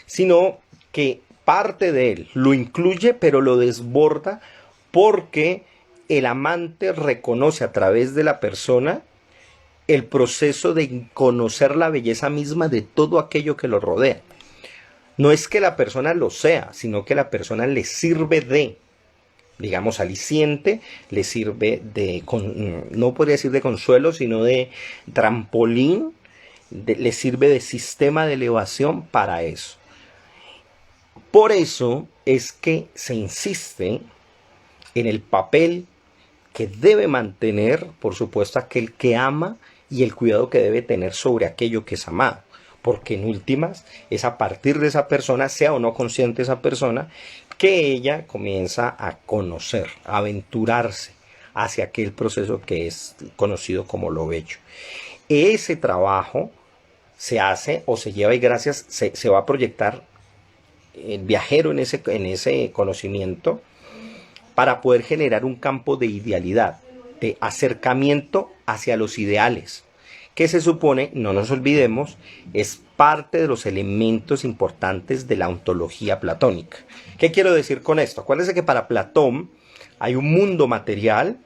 sino que parte de él lo incluye, pero lo desborda, porque el amante reconoce a través de la persona el proceso de conocer la belleza misma de todo aquello que lo rodea. No es que la persona lo sea, sino que la persona le sirve de, digamos, aliciente, le sirve de, no podría decir de consuelo, sino de trampolín, le sirve de sistema de elevación para eso. Por eso es que se insiste en el papel que debe mantener, por supuesto, aquel que ama y el cuidado que debe tener sobre aquello que es amado. Porque en últimas es a partir de esa persona, sea o no consciente esa persona, que ella comienza a conocer, a aventurarse hacia aquel proceso que es conocido como lo bello. Ese trabajo se hace o se lleva, y gracias se va a proyectar el viajero en ese conocimiento, para poder generar un campo de idealidad, de acercamiento hacia los ideales, que se supone, no nos olvidemos, es parte de los elementos importantes de la ontología platónica. ¿Qué quiero decir con esto? Acuérdense que para Platón hay un mundo material,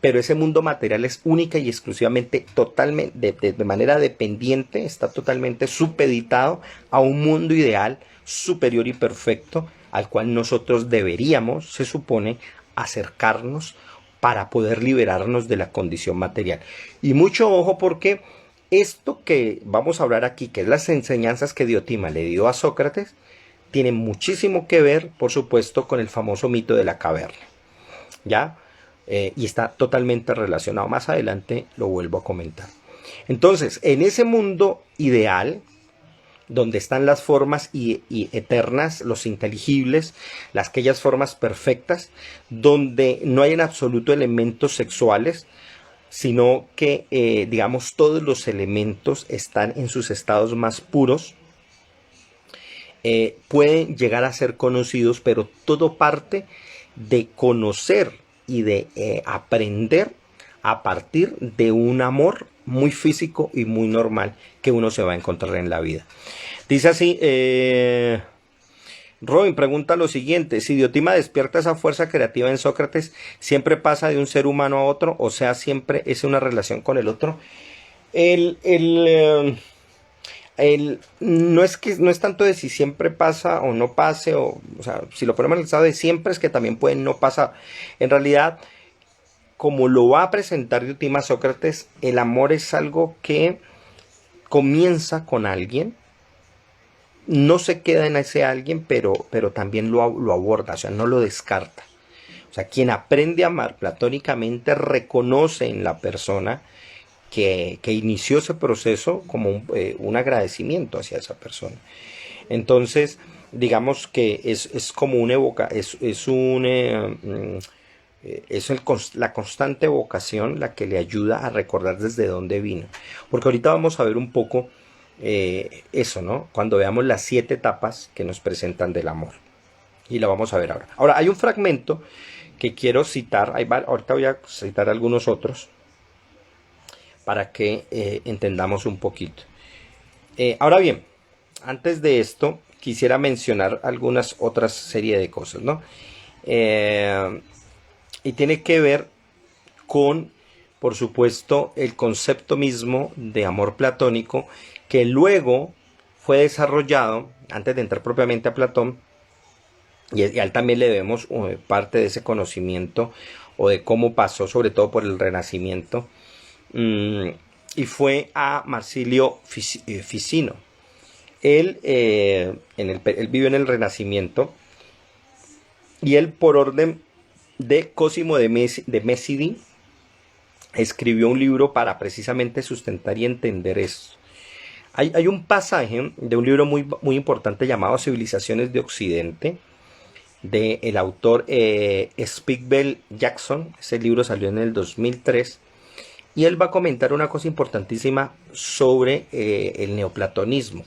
pero ese mundo material es única y exclusivamente, totalmente, de manera dependiente, está totalmente supeditado a un mundo ideal superior y perfecto, al cual nosotros deberíamos, se supone, acercarnos para poder liberarnos de la condición material. Y mucho ojo, porque esto que vamos a hablar aquí, que es las enseñanzas que Diotima le dio a Sócrates, tiene muchísimo que ver, por supuesto, con el famoso mito de la caverna, ¿ya? Y está totalmente relacionado. Más adelante lo vuelvo a comentar. Entonces, en ese mundo ideal, donde están las formas y eternas, los inteligibles, aquellas formas perfectas, donde no hay en absoluto elementos sexuales, sino que, digamos, todos los elementos están en sus estados más puros, pueden llegar a ser conocidos, pero todo parte de conocer y de aprender a partir de un amor muy físico y muy normal que uno se va a encontrar en la vida. Dice así, Robin pregunta lo siguiente: si Diotima despierta esa fuerza creativa en Sócrates, ¿siempre pasa de un ser humano a otro? O sea, ¿siempre es una relación con el otro? No es tanto de si siempre pasa o no pase, o sea, si lo ponemos en el estado de siempre, es que también puede no pasar. En realidad, como lo va a presentar Diotima a Sócrates, el amor es algo que comienza con alguien, no se queda en ese alguien, pero también lo aborda, o sea, no lo descarta. O sea, quien aprende a amar platónicamente reconoce en la persona que inició ese proceso como un agradecimiento hacia esa persona. Entonces, digamos que es como una la constante evocación la que le ayuda a recordar desde dónde vino. Porque ahorita vamos a ver un poco eso, ¿no? Cuando veamos las 7 etapas que nos presentan del amor. Y lo vamos a ver ahora. Ahora, hay un fragmento que quiero citar. Ahorita voy a citar algunos otros para que entendamos un poquito. Ahora bien, antes de esto, quisiera mencionar algunas otras serie de cosas, ¿no? Y tiene que ver con, por supuesto, el concepto mismo de amor platónico, que luego fue desarrollado, antes de entrar propiamente a Platón, y a él también le debemos parte de ese conocimiento, o de cómo pasó, sobre todo por el Renacimiento, y fue a Marsilio Ficino. Él vivió en el Renacimiento, y él, por orden de Cosimo de Mésidi, escribió un libro para precisamente sustentar y entender esto. Hay un pasaje de un libro muy, muy importante llamado Civilizaciones de Occidente, del autor Spiegel Jackson. Ese libro salió en el 2003, y él va a comentar una cosa importantísima sobre el neoplatonismo.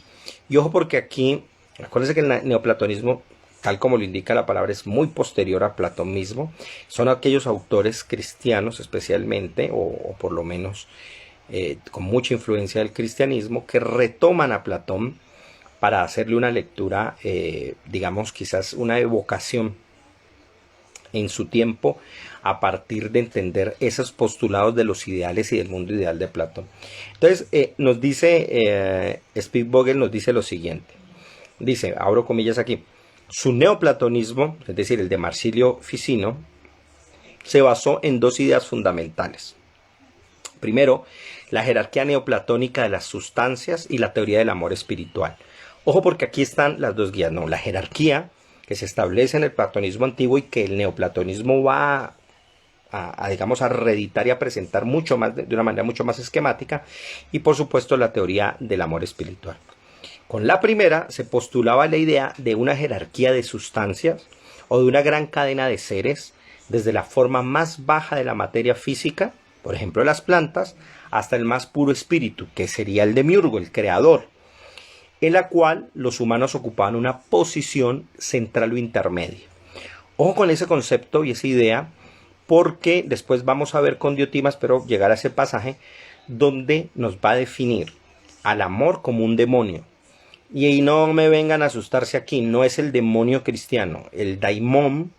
Y ojo, porque aquí, acuérdense que el neoplatonismo, tal como lo indica la palabra, es muy posterior a Platón mismo. Son aquellos autores cristianos especialmente, o por lo menos con mucha influencia del cristianismo, que retoman a Platón para hacerle una lectura, digamos, quizás una evocación en su tiempo, a partir de entender esos postulados de los ideales y del mundo ideal de Platón. Entonces, nos dice Spiegel, nos dice lo siguiente. Dice, abro comillas aquí: su neoplatonismo, es decir, el de Marsilio Ficino, se basó en 2 ideas fundamentales. Primero, la jerarquía neoplatónica de las sustancias y la teoría del amor espiritual. Ojo, porque aquí están las 2 guías, ¿no? La jerarquía que se establece en el platonismo antiguo y que el neoplatonismo va digamos, a reeditar y a presentar mucho más, de una manera mucho más esquemática, y por supuesto la teoría del amor espiritual. Con la primera se postulaba la idea de una jerarquía de sustancias o de una gran cadena de seres, desde la forma más baja de la materia física, por ejemplo las plantas, hasta el más puro espíritu, que sería el demiurgo, el creador, en la cual los humanos ocupaban una posición central o intermedia. Ojo con ese concepto y esa idea, porque después vamos a ver con Diotima, espero llegar a ese pasaje, donde nos va a definir al amor como un demonio. Y no me vengan a asustarse aquí, no es el demonio cristiano. El daimón,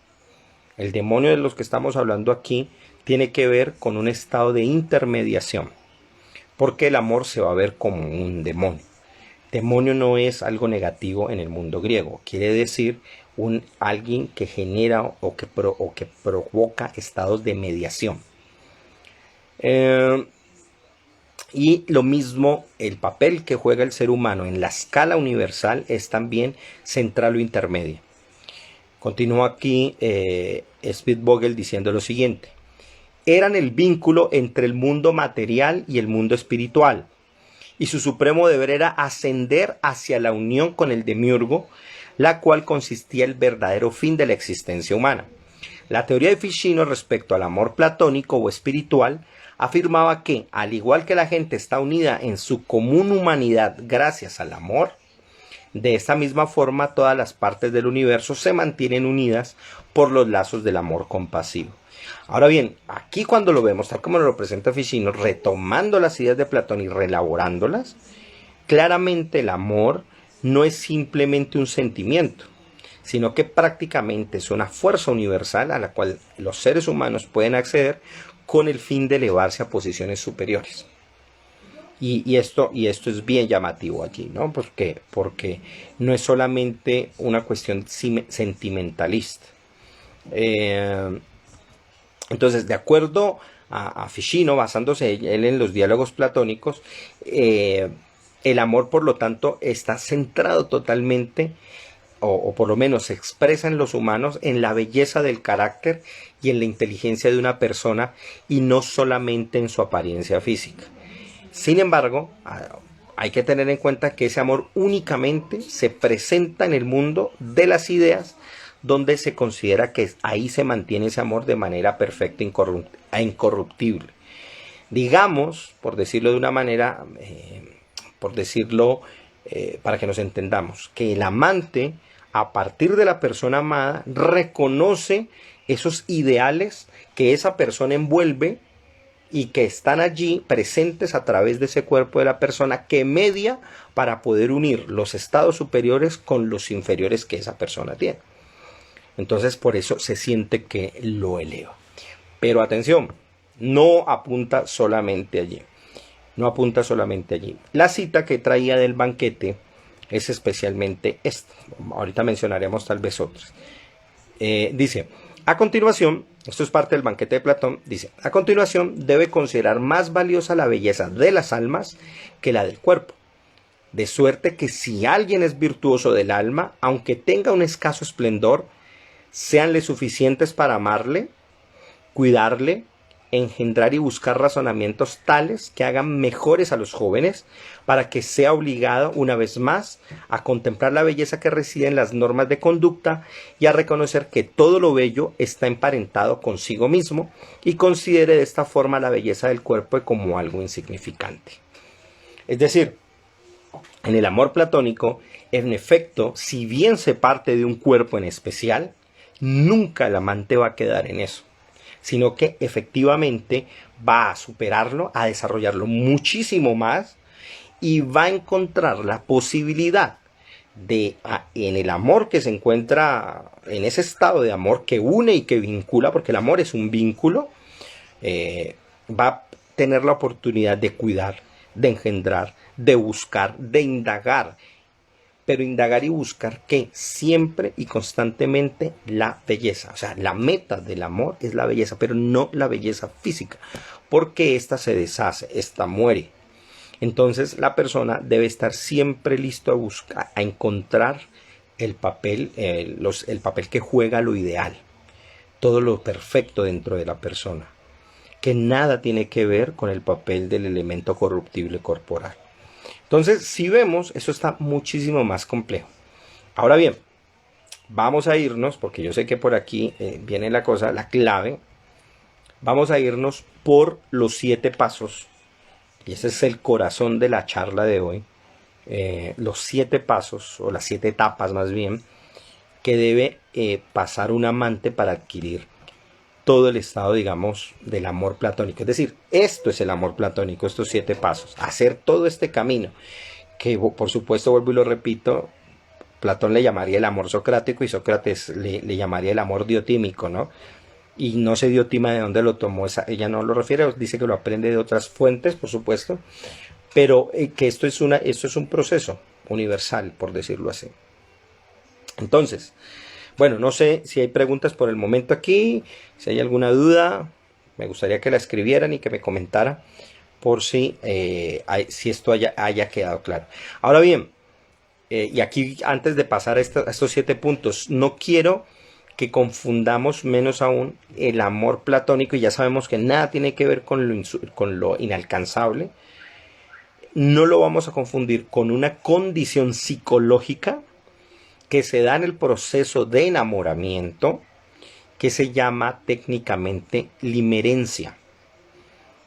el demonio de los que estamos hablando aquí, tiene que ver con un estado de intermediación, porque el amor se va a ver como un demonio. Demonio no es algo negativo en el mundo griego, quiere decir alguien que genera o que provoca estados de mediación. Y lo mismo, el papel que juega el ser humano en la escala universal es también central o intermedia. Continúa aquí Spitzvogel diciendo lo siguiente: eran el vínculo entre el mundo material y el mundo espiritual, y su supremo deber era ascender hacia la unión con el demiurgo, la cual consistía en el verdadero fin de la existencia humana. La teoría de Ficino respecto al amor platónico o espiritual afirmaba que, al igual que la gente está unida en su común humanidad gracias al amor, de esta misma forma todas las partes del universo se mantienen unidas por los lazos del amor compasivo. Ahora bien, aquí cuando lo vemos, tal como nos lo presenta Ficino, retomando las ideas de Platón y reelaborándolas, claramente el amor no es simplemente un sentimiento, sino que prácticamente es una fuerza universal a la cual los seres humanos pueden acceder con el fin de elevarse a posiciones superiores. Y esto es bien llamativo allí, ¿no? Porque no es solamente una cuestión sentimentalista. Entonces, de acuerdo a Ficino, basándose él en los diálogos platónicos, el amor, por lo tanto, está centrado totalmente, o por lo menos se expresa en los humanos, en la belleza del carácter y en la inteligencia de una persona, y no solamente en su apariencia física. Sin embargo, hay que tener en cuenta que ese amor únicamente se presenta en el mundo de las ideas, donde se considera que ahí se mantiene ese amor de manera perfecta e incorruptible. Digamos, por decirlo de una manera, para que nos entendamos, que el amante, a partir de la persona amada, reconoce esos ideales que esa persona envuelve y que están allí presentes a través de ese cuerpo de la persona, que media para poder unir los estados superiores con los inferiores que esa persona tiene. Entonces, por eso se siente que lo eleva. Pero atención, no apunta solamente allí. No apunta solamente allí. La cita que traía del banquete es especialmente esta. Ahorita mencionaremos tal vez otras. Dice: a continuación, esto es parte del banquete de Platón, dice: a continuación debe considerar más valiosa la belleza de las almas que la del cuerpo. De suerte que si alguien es virtuoso del alma, aunque tenga un escaso esplendor, seanle suficientes para amarle, cuidarle, engendrar y buscar razonamientos tales que hagan mejores a los jóvenes, para que sea obligado una vez más a contemplar la belleza que reside en las normas de conducta y a reconocer que todo lo bello está emparentado consigo mismo, y considere de esta forma la belleza del cuerpo como algo insignificante. Es decir, en el amor platónico, en efecto, si bien se parte de un cuerpo en especial, nunca el amante va a quedar en eso, sino que efectivamente va a superarlo, a desarrollarlo muchísimo más, y va a encontrar la posibilidad de, en el amor que se encuentra, en ese estado de amor que une y que vincula, porque el amor es un vínculo, va a tener la oportunidad de cuidar, de engendrar, de buscar, de indagar. Pero indagar y buscar que siempre y constantemente la belleza. O sea, la meta del amor es la belleza, pero no la belleza física, porque esta se deshace, esta muere. Entonces la persona debe estar siempre listo a buscar, a encontrar el papel, el papel que juega lo ideal, todo lo perfecto dentro de la persona, que nada tiene que ver con el papel del elemento corruptible corporal. Entonces, si vemos, eso está muchísimo más complejo. Ahora bien, vamos a irnos, porque yo sé que por aquí viene la cosa, la clave. Vamos a irnos por los 7 pasos, y ese es el corazón de la charla de hoy. Los 7 pasos, o las 7 etapas más bien, que debe pasar un amante para adquirir todo el estado, digamos, del amor platónico. Es decir, esto es el amor platónico, estos 7 pasos. Hacer todo este camino, que por supuesto, vuelvo y lo repito, Platón le llamaría el amor socrático y Sócrates le llamaría el amor diotímico, ¿no? Y no sé Diotima de dónde lo tomó, ella no lo refiere, dice que lo aprende de otras fuentes, por supuesto, pero que esto es un proceso universal, por decirlo así. Entonces, Bueno, no sé si hay preguntas por el momento aquí, si hay alguna duda, me gustaría que la escribieran y que me comentara por si, si esto haya quedado claro. Ahora bien, y aquí antes de pasar a estos 7 puntos, no quiero que confundamos menos aún el amor platónico, y ya sabemos que nada tiene que ver con lo inalcanzable. No lo vamos a confundir con una condición psicológica que se da en el proceso de enamoramiento, que se llama técnicamente limerencia,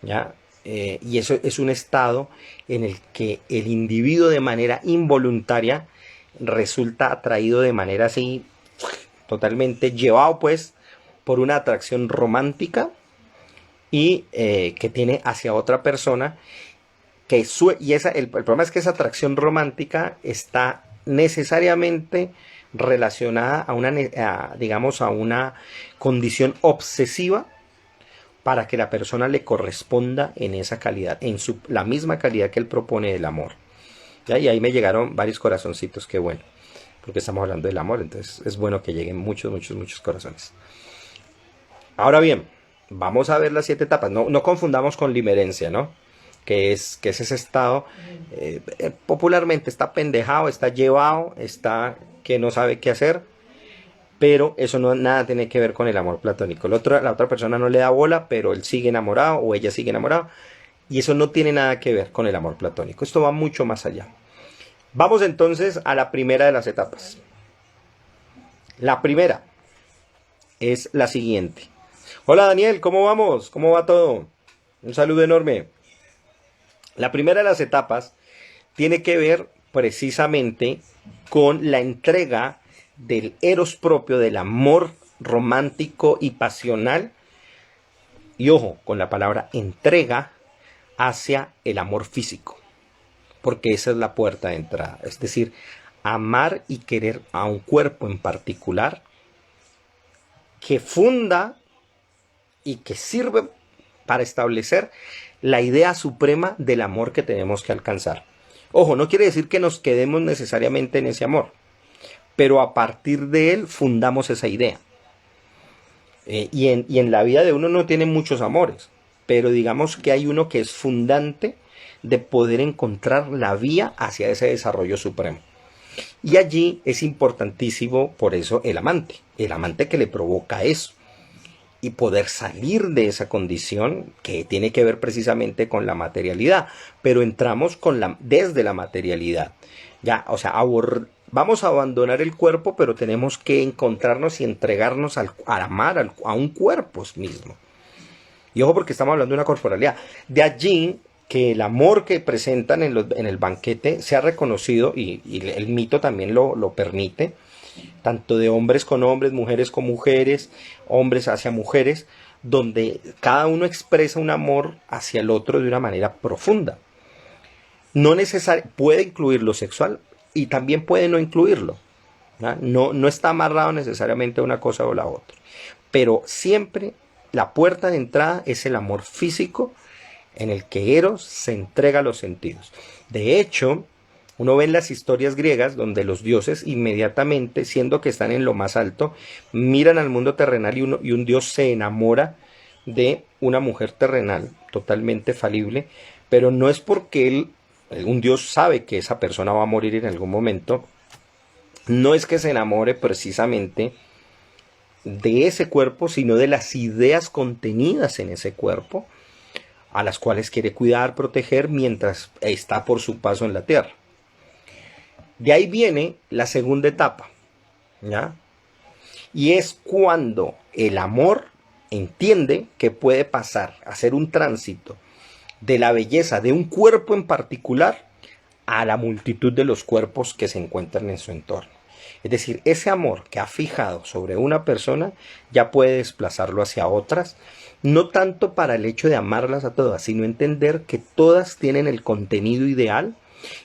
¿ya? Y eso es un estado en el que el individuo de manera involuntaria resulta atraído de manera así, totalmente llevado pues por una atracción romántica y que tiene hacia otra persona. El problema es que esa atracción romántica está necesariamente relacionada digamos, a una condición obsesiva para que la persona le corresponda en esa calidad, la misma calidad que él propone del amor. ¿Ya? Y ahí me llegaron varios corazoncitos, qué bueno, porque estamos hablando del amor, entonces es bueno que lleguen muchos, muchos, muchos corazones. Ahora bien, vamos a ver las 7 etapas, no confundamos con limerencia, ¿no? Que es ese estado, popularmente está pendejado, está llevado, está que no sabe qué hacer, pero eso no nada tiene que ver con el amor platónico. La otra persona no le da bola, pero él sigue enamorado o ella sigue enamorada, y eso no tiene nada que ver con el amor platónico. Esto va mucho más allá. Vamos entonces a la primera de las etapas. La primera es la siguiente. Hola Daniel, ¿cómo vamos? ¿Cómo va todo? Un saludo enorme. La primera de las etapas tiene que ver precisamente con la entrega del eros propio, del amor romántico y pasional, y ojo, con la palabra entrega, hacia el amor físico, porque esa es la puerta de entrada, es decir, amar y querer a un cuerpo en particular que funda y que sirve para establecer la idea suprema del amor que tenemos que alcanzar. Ojo, no quiere decir que nos quedemos necesariamente en ese amor, pero a partir de él fundamos esa idea. Y en la vida de uno no tiene muchos amores, pero digamos que hay uno que es fundante de poder encontrar la vía hacia ese desarrollo supremo. Y allí es importantísimo, por eso, el amante que le provoca eso, y poder salir de esa condición que tiene que ver precisamente con la materialidad, pero entramos desde la materialidad, ya, o sea, vamos a abandonar el cuerpo, pero tenemos que encontrarnos y entregarnos al amar a un cuerpo mismo. Y ojo, porque estamos hablando de una corporalidad. De allí que el amor que presentan en el banquete sea reconocido, y el mito también lo permite, tanto de hombres con hombres, mujeres con mujeres, hombres hacia mujeres, donde cada uno expresa un amor hacia el otro de una manera profunda. No puede incluir lo sexual y también puede no incluirlo. No está amarrado necesariamente a una cosa o la otra. Pero siempre la puerta de entrada es el amor físico, en el que Eros se entrega a los sentidos. De hecho, uno ve en las historias griegas donde los dioses inmediatamente, siendo que están en lo más alto, miran al mundo terrenal y un dios se enamora de una mujer terrenal totalmente falible, pero no es porque un dios sabe que esa persona va a morir en algún momento, no es que se enamore precisamente de ese cuerpo, sino de las ideas contenidas en ese cuerpo, a las cuales quiere cuidar, proteger mientras está por su paso en la tierra. De ahí viene la segunda etapa, ¿ya? Y es cuando el amor entiende que puede pasar a ser un tránsito de la belleza de un cuerpo en particular a la multitud de los cuerpos que se encuentran en su entorno. Es decir, ese amor que ha fijado sobre una persona ya puede desplazarlo hacia otras, no tanto para el hecho de amarlas a todas, sino entender que todas tienen el contenido ideal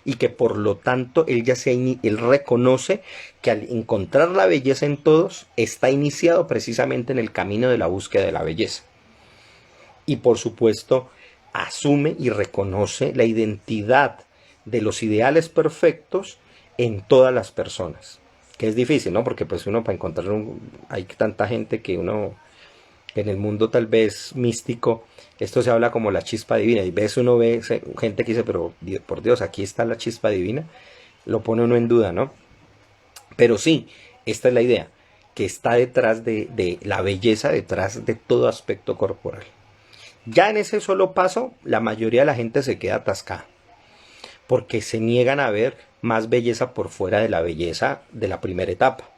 y que por lo tanto él reconoce que al encontrar la belleza en todos, está iniciado precisamente en el camino de la búsqueda de la belleza. Y por supuesto, asume y reconoce la identidad de los ideales perfectos en todas las personas, que es difícil, ¿no? Porque pues uno para encontrar hay tanta gente que uno, en el mundo tal vez místico, esto se habla como la chispa divina, y uno ve gente que dice, pero por Dios, aquí está la chispa divina, lo pone uno en duda, ¿no? Pero sí, esta es la idea, que está detrás de la belleza, detrás de todo aspecto corporal. Ya en ese solo paso, la mayoría de la gente se queda atascada, porque se niegan a ver más belleza por fuera de la belleza de la primera etapa,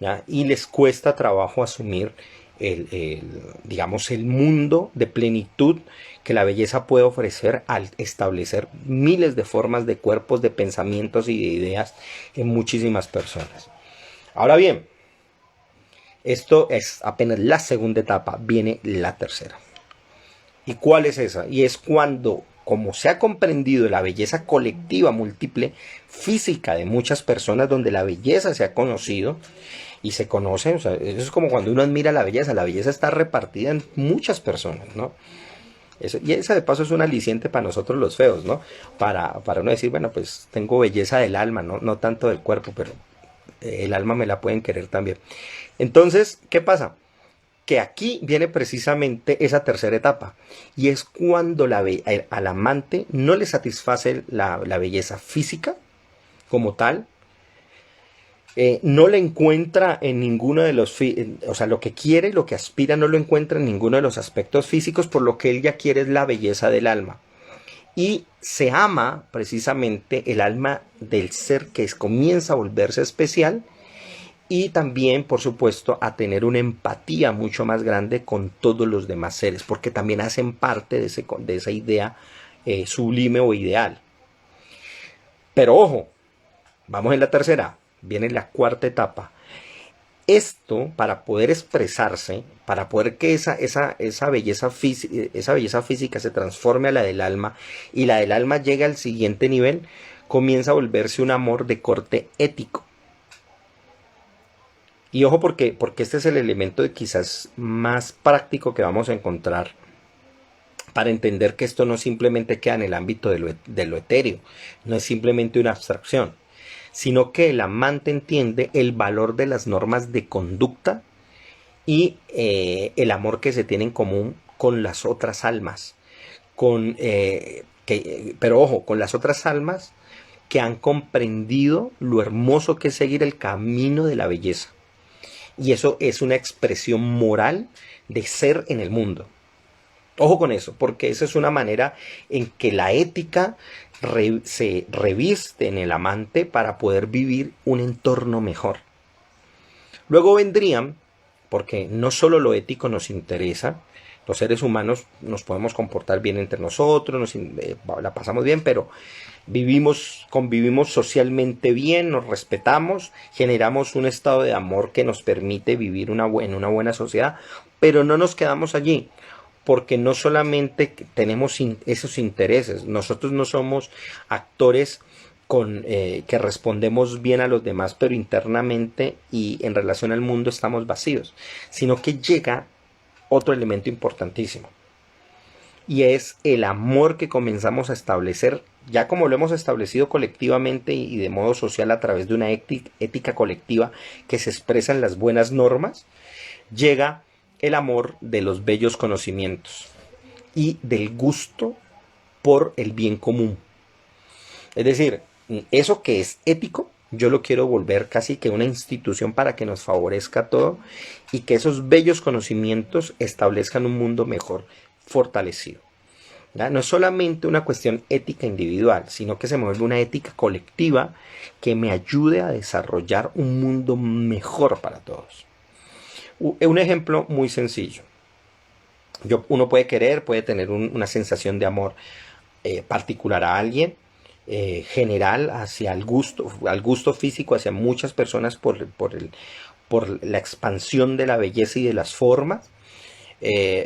¿ya? Y les cuesta trabajo asumir digamos, el mundo de plenitud que la belleza puede ofrecer al establecer miles de formas de cuerpos, de pensamientos y de ideas en muchísimas personas. Ahora bien, esto es apenas la segunda etapa, viene la tercera. ¿Y cuál es esa? Y es cuando, como se ha comprendido la belleza colectiva múltiple física de muchas personas, donde la belleza se ha conocido y se conoce, o sea, eso es como cuando uno admira la belleza está repartida en muchas personas, ¿no? Eso, y esa de paso es un aliciente para nosotros los feos, ¿no? Para uno decir, bueno, pues tengo belleza del alma, ¿no? No tanto del cuerpo, pero el alma me la pueden querer también. Entonces, ¿qué pasa? Que aquí viene precisamente esa tercera etapa, y es cuando al amante no le satisface la belleza física como tal, no le encuentra en ninguno de los, o sea, lo que quiere, lo que aspira, no lo encuentra en ninguno de los aspectos físicos, por lo que él ya quiere es la belleza del alma. Y se ama precisamente el alma del ser, que comienza a volverse especial, y también, por supuesto, a tener una empatía mucho más grande con todos los demás seres, porque también hacen parte de esa idea sublime o ideal. Pero ojo, vamos en la tercera, viene la cuarta etapa. Esto, para poder expresarse, para poder que esa belleza física se transforme a la del alma, y la del alma llegue al siguiente nivel, comienza a volverse un amor de corte ético. Y ojo, porque este es el elemento de quizás más práctico que vamos a encontrar para entender que esto no simplemente queda en el ámbito de lo etéreo, no es simplemente una abstracción, sino que el amante entiende el valor de las normas de conducta y el amor que se tiene en común con las otras almas, pero ojo, con las otras almas que han comprendido lo hermoso que es seguir el camino de la belleza. Y eso es una expresión moral de ser en el mundo. Ojo con eso, porque esa es una manera en que la ética se reviste en el amante para poder vivir un entorno mejor. Luego vendrían, porque no solo lo ético nos interesa, los seres humanos nos podemos comportar bien entre nosotros, la pasamos bien, pero convivimos socialmente bien, nos respetamos, generamos un estado de amor que nos permite vivir en una buena sociedad, pero no nos quedamos allí, porque no solamente tenemos esos intereses, nosotros no somos actores que respondemos bien a los demás, pero internamente y en relación al mundo estamos vacíos, sino que llega otro elemento importantísimo, y es el amor que comenzamos a establecer, ya como lo hemos establecido colectivamente y de modo social a través de una ética colectiva que se expresa en las buenas normas. Llega el amor de los bellos conocimientos y del gusto por el bien común. Es decir, eso que es ético, yo lo quiero volver casi que una institución para que nos favorezca todo, y que esos bellos conocimientos establezcan un mundo mejor, fortalecido. ¿Ya? No es solamente una cuestión ética individual, sino que se vuelve una ética colectiva que me ayude a desarrollar un mundo mejor para todos. Un ejemplo muy sencillo. Uno puede tener una sensación de amor particular a alguien, general, hacia el gusto físico, hacia muchas personas por la expansión de la belleza y de las formas.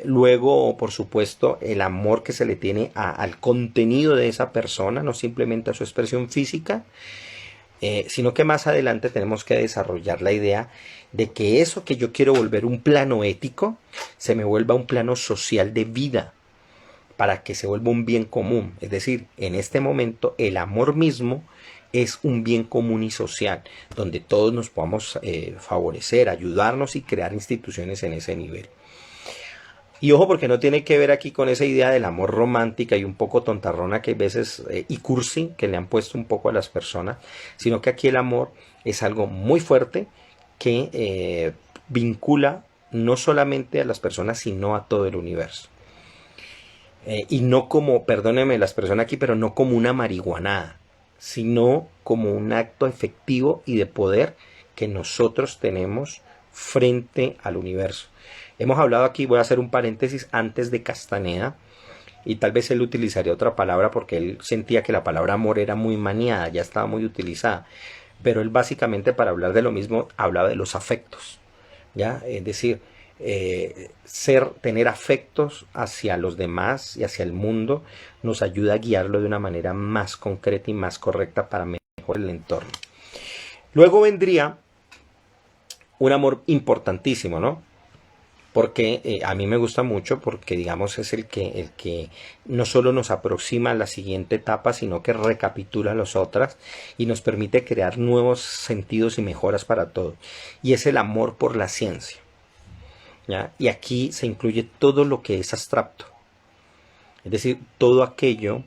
Luego, por supuesto, el amor que se le tiene al contenido de esa persona, no simplemente a su expresión física, sino que más adelante tenemos que desarrollar la idea de que eso que yo quiero volver un plano ético, se me vuelva un plano social de vida, para que se vuelva un bien común. Es decir, en este momento el amor mismo es un bien común y social, donde todos nos podamos favorecer, ayudarnos y crear instituciones en ese nivel. Y ojo, porque no tiene que ver aquí con esa idea del amor romántica y un poco tontarrona que a veces, y cursi, que le han puesto un poco a las personas, sino que aquí el amor es algo muy fuerte que vincula no solamente a las personas, sino a todo el universo. Y no como, perdónenme las personas aquí, pero no como una marihuanada, sino como un acto efectivo y de poder que nosotros tenemos frente al universo. Hemos hablado aquí, voy a hacer un paréntesis antes de Castaneda, y tal vez él utilizaría otra palabra porque él sentía que la palabra amor era muy maniada, ya estaba muy utilizada, pero él básicamente para hablar de lo mismo hablaba de los afectos, ¿ya? Es decir, tener afectos hacia los demás y hacia el mundo nos ayuda a guiarlo de una manera más concreta y más correcta para mejorar el entorno. Luego vendría un amor importantísimo, ¿no? Porque a mí me gusta mucho porque digamos es el que no solo nos aproxima a la siguiente etapa, sino que recapitula las otras y nos permite crear nuevos sentidos y mejoras para todo. Y es el amor por la ciencia, ¿ya? Y aquí se incluye todo lo que es abstracto, es decir, todo aquello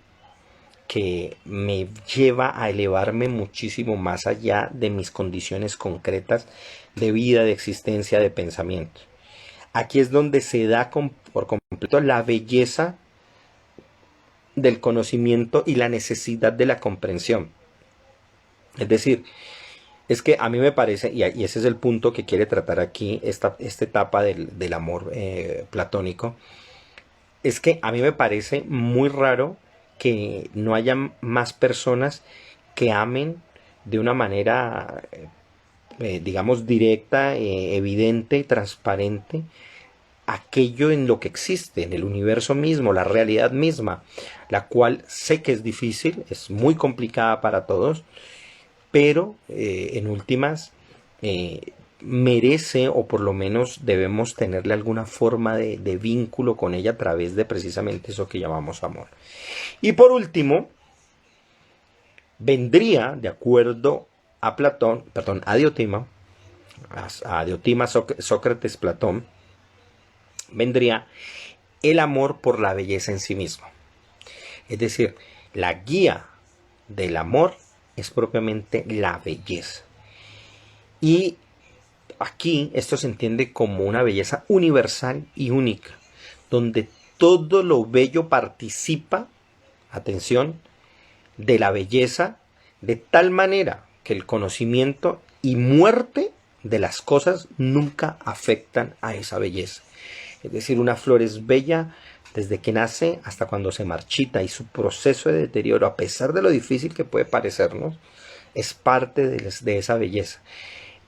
que me lleva a elevarme muchísimo más allá de mis condiciones concretas de vida, de existencia, de pensamiento. Aquí es donde se da por completo la belleza del conocimiento y la necesidad de la comprensión. Es decir, es que a mí me parece, y ese es el punto que quiere tratar aquí esta etapa del amor platónico, es que a mí me parece muy raro que no haya más personas que amen de una manera, digamos, directa, evidente, transparente, aquello en lo que existe, en el universo mismo, la realidad misma, la cual sé que es difícil, es muy complicada para todos, pero en últimas merece o por lo menos debemos tenerle alguna forma de vínculo con ella a través de precisamente eso que llamamos amor. Y por último, vendría, de acuerdo a Platón, perdón, a Diotima, Sócrates, Platón, vendría el amor por la belleza en sí mismo. Es decir, la guía del amor es propiamente la belleza. Y aquí esto se entiende como una belleza universal y única, donde todo lo bello participa, atención, de la belleza, de tal manera que el conocimiento y muerte de las cosas nunca afectan a esa belleza. Es decir, una flor es bella desde que nace hasta cuando se marchita, y su proceso de deterioro, a pesar de lo difícil que puede parecernos, es parte de esa belleza.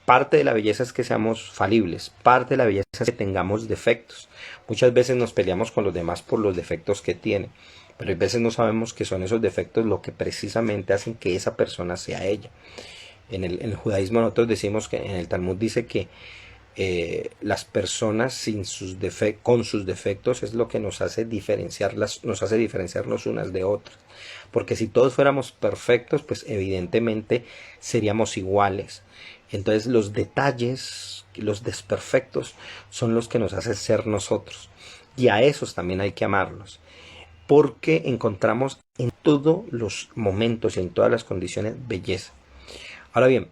Parte de la belleza es que seamos falibles, parte de la belleza es que tengamos defectos. Muchas veces nos peleamos con los demás por los defectos que tienen, pero a veces no sabemos que son esos defectos lo que precisamente hacen que esa persona sea ella. En el judaísmo nosotros decimos que en el Talmud dice que las personas con sus defectos es lo que nos hace diferenciarnos unas de otras, porque si todos fuéramos perfectos, pues evidentemente seríamos iguales. Entonces los detalles, los desperfectos son los que nos hacen ser nosotros, y a esos también hay que amarlos, porque encontramos en todos los momentos y en todas las condiciones belleza. Ahora bien,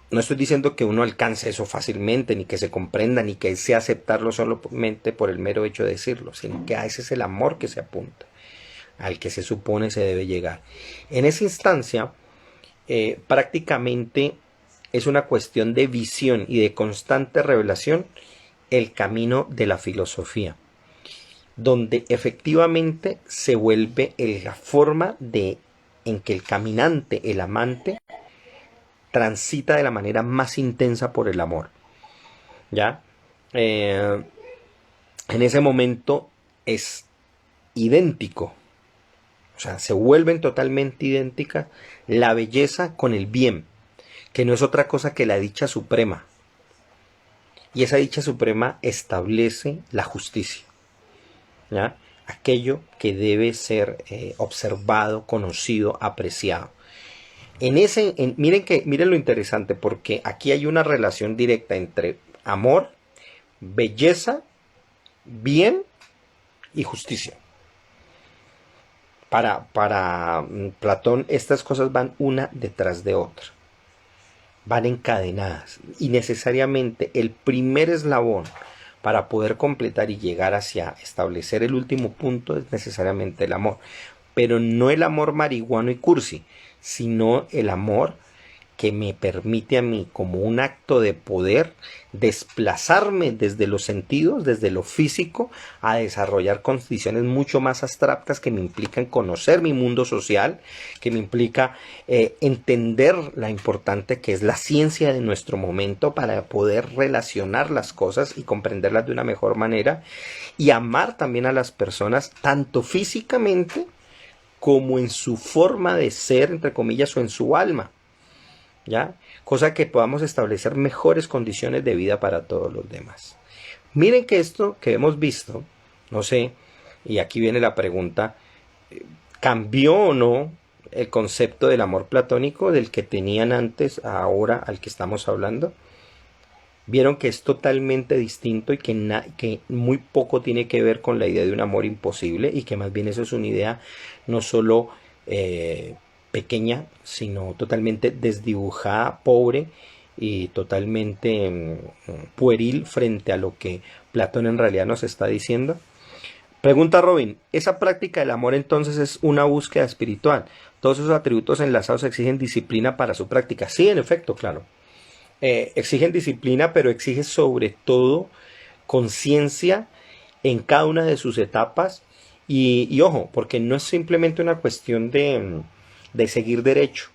no estoy diciendo que uno alcance eso fácilmente, ni que se comprenda, ni que sea aceptarlo solamente por el mero hecho de decirlo, sino que a ese es el amor que se apunta, al que se supone se debe llegar. En esa instancia, prácticamente es una cuestión de visión y de constante revelación el camino de la filosofía, donde efectivamente se vuelve la forma en que el caminante, el amante, transita de la manera más intensa por el amor, ¿ya? En ese momento es idéntico, o sea, se vuelven totalmente idénticas la belleza con el bien, que no es otra cosa que la dicha suprema. Y esa dicha suprema establece la justicia, ¿ya? Aquello que debe ser observado, conocido, apreciado. Miren lo interesante, porque aquí hay una relación directa entre amor, belleza, bien y justicia. Para Platón, estas cosas van una detrás de otra, van encadenadas, y necesariamente el primer eslabón para poder completar y llegar hacia establecer el último punto es necesariamente el amor, pero no el amor marihuano y cursi, sino el amor que me permite a mí, como un acto de poder, desplazarme desde los sentidos, desde lo físico, a desarrollar condiciones mucho más abstractas que me implican conocer mi mundo social, que me implica entender la importante que es la ciencia de nuestro momento para poder relacionar las cosas y comprenderlas de una mejor manera, y amar también a las personas, tanto físicamente como en su forma de ser, entre comillas, o en su alma. ¿Ya? Cosa que podamos establecer mejores condiciones de vida para todos los demás. Miren que esto que hemos visto, no sé, y aquí viene la pregunta, ¿cambió o no el concepto del amor platónico del que tenían antes a ahora al que estamos hablando? Vieron que es totalmente distinto y que muy poco tiene que ver con la idea de un amor imposible, y que más bien eso es una idea no solo pequeña, sino totalmente desdibujada, pobre y totalmente pueril frente a lo que Platón en realidad nos está diciendo. Pregunta Robin, ¿esa práctica del amor entonces es una búsqueda espiritual? ¿Todos esos atributos enlazados exigen disciplina para su práctica? Sí, en efecto, claro. Exigen disciplina, pero exige sobre todo conciencia en cada una de sus etapas, y ojo, porque no es simplemente una cuestión de seguir derecho.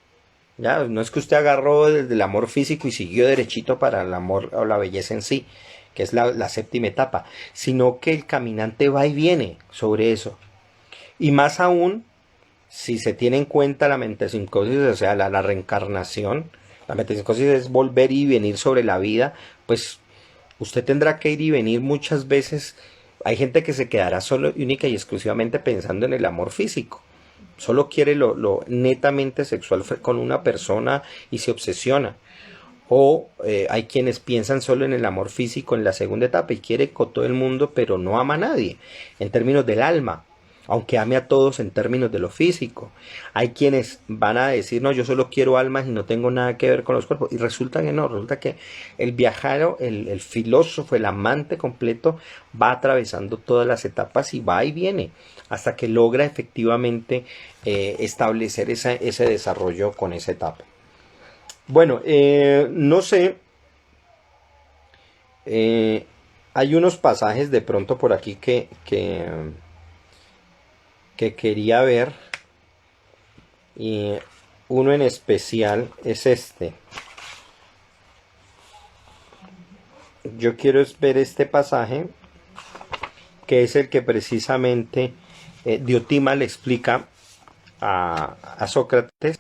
¿Ya? No es que usted agarró desde el amor físico y siguió derechito para el amor o la belleza en sí, que es la séptima etapa, sino que el caminante va y viene sobre eso. Y más aún, si se tiene en cuenta la metempsicosis, o sea, la reencarnación. La metempsicosis es volver y venir sobre la vida, pues usted tendrá que ir y venir muchas veces. Hay gente que se quedará solo, única y exclusivamente pensando en el amor físico. Solo quiere lo netamente sexual con una persona y se obsesiona. O hay quienes piensan solo en el amor físico en la segunda etapa y quiere con todo el mundo, pero no ama a nadie en términos del alma, aunque ame a todos en términos de lo físico. Hay quienes van a decir, no, yo solo quiero almas y no tengo nada que ver con los cuerpos. Y resulta que no, resulta que el viajero, el filósofo, el amante completo, va atravesando todas las etapas y va y viene, hasta que logra efectivamente establecer ese desarrollo con esa etapa. Bueno, no sé, hay unos pasajes de pronto por aquí que quería ver, y uno en especial es este. Yo quiero ver este pasaje, que es el que precisamente Diotima le explica a Sócrates,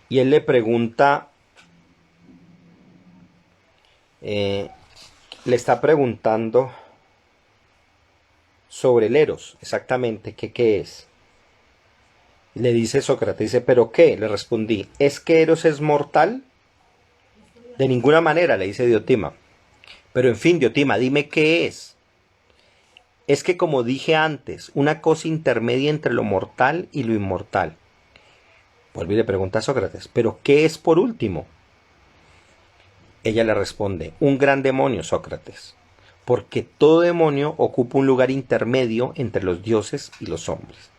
y él le pregunta, le está preguntando sobre el Eros, exactamente, ¿qué es? Le dice Sócrates, dice, ¿pero qué? Le respondí, ¿es que Eros es mortal? De ninguna manera, le dice Diotima. Pero en fin, Diotima, dime qué es. Es que, como dije antes, una cosa intermedia entre lo mortal y lo inmortal. Vuelve y le pregunta a Sócrates, ¿pero qué es por último? Ella le responde, un gran demonio, Sócrates, porque todo demonio ocupa un lugar intermedio entre los dioses y los hombres.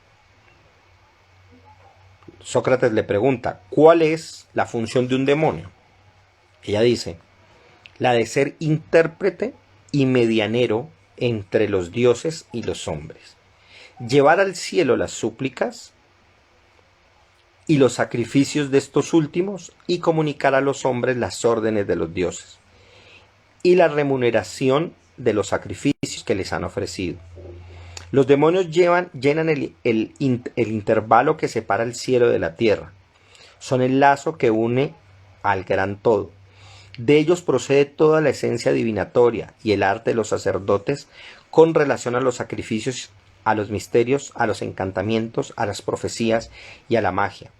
Sócrates le pregunta, ¿cuál es la función de un demonio? Ella dice, la de ser intérprete y medianero entre los dioses y los hombres, llevar al cielo las súplicas y los sacrificios de estos últimos, y comunicar a los hombres las órdenes de los dioses y la remuneración de los sacrificios que les han ofrecido. Los demonios llenan el intervalo que separa el cielo de la tierra. Son el lazo que une al gran todo. De ellos procede toda la esencia divinatoria y el arte de los sacerdotes con relación a los sacrificios a los misterios, a los encantamientos, a las profecías y a la magia.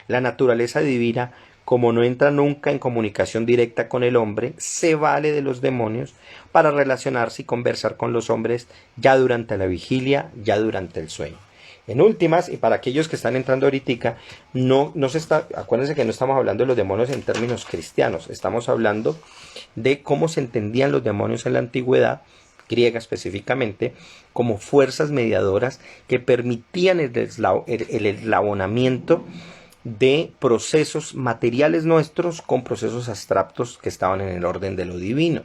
La naturaleza divina, como no entra nunca en comunicación directa con el hombre, se vale de los demonios para relacionarse y conversar con los hombres ya durante la vigilia, ya durante el sueño. En últimas, y para aquellos que están entrando ahorita, acuérdense que no estamos hablando de los demonios en términos cristianos, estamos hablando de cómo se entendían los demonios en la antigüedad, griega específicamente, como fuerzas mediadoras que permitían el eslabonamiento de procesos materiales nuestros con procesos abstractos que estaban en el orden de lo divino.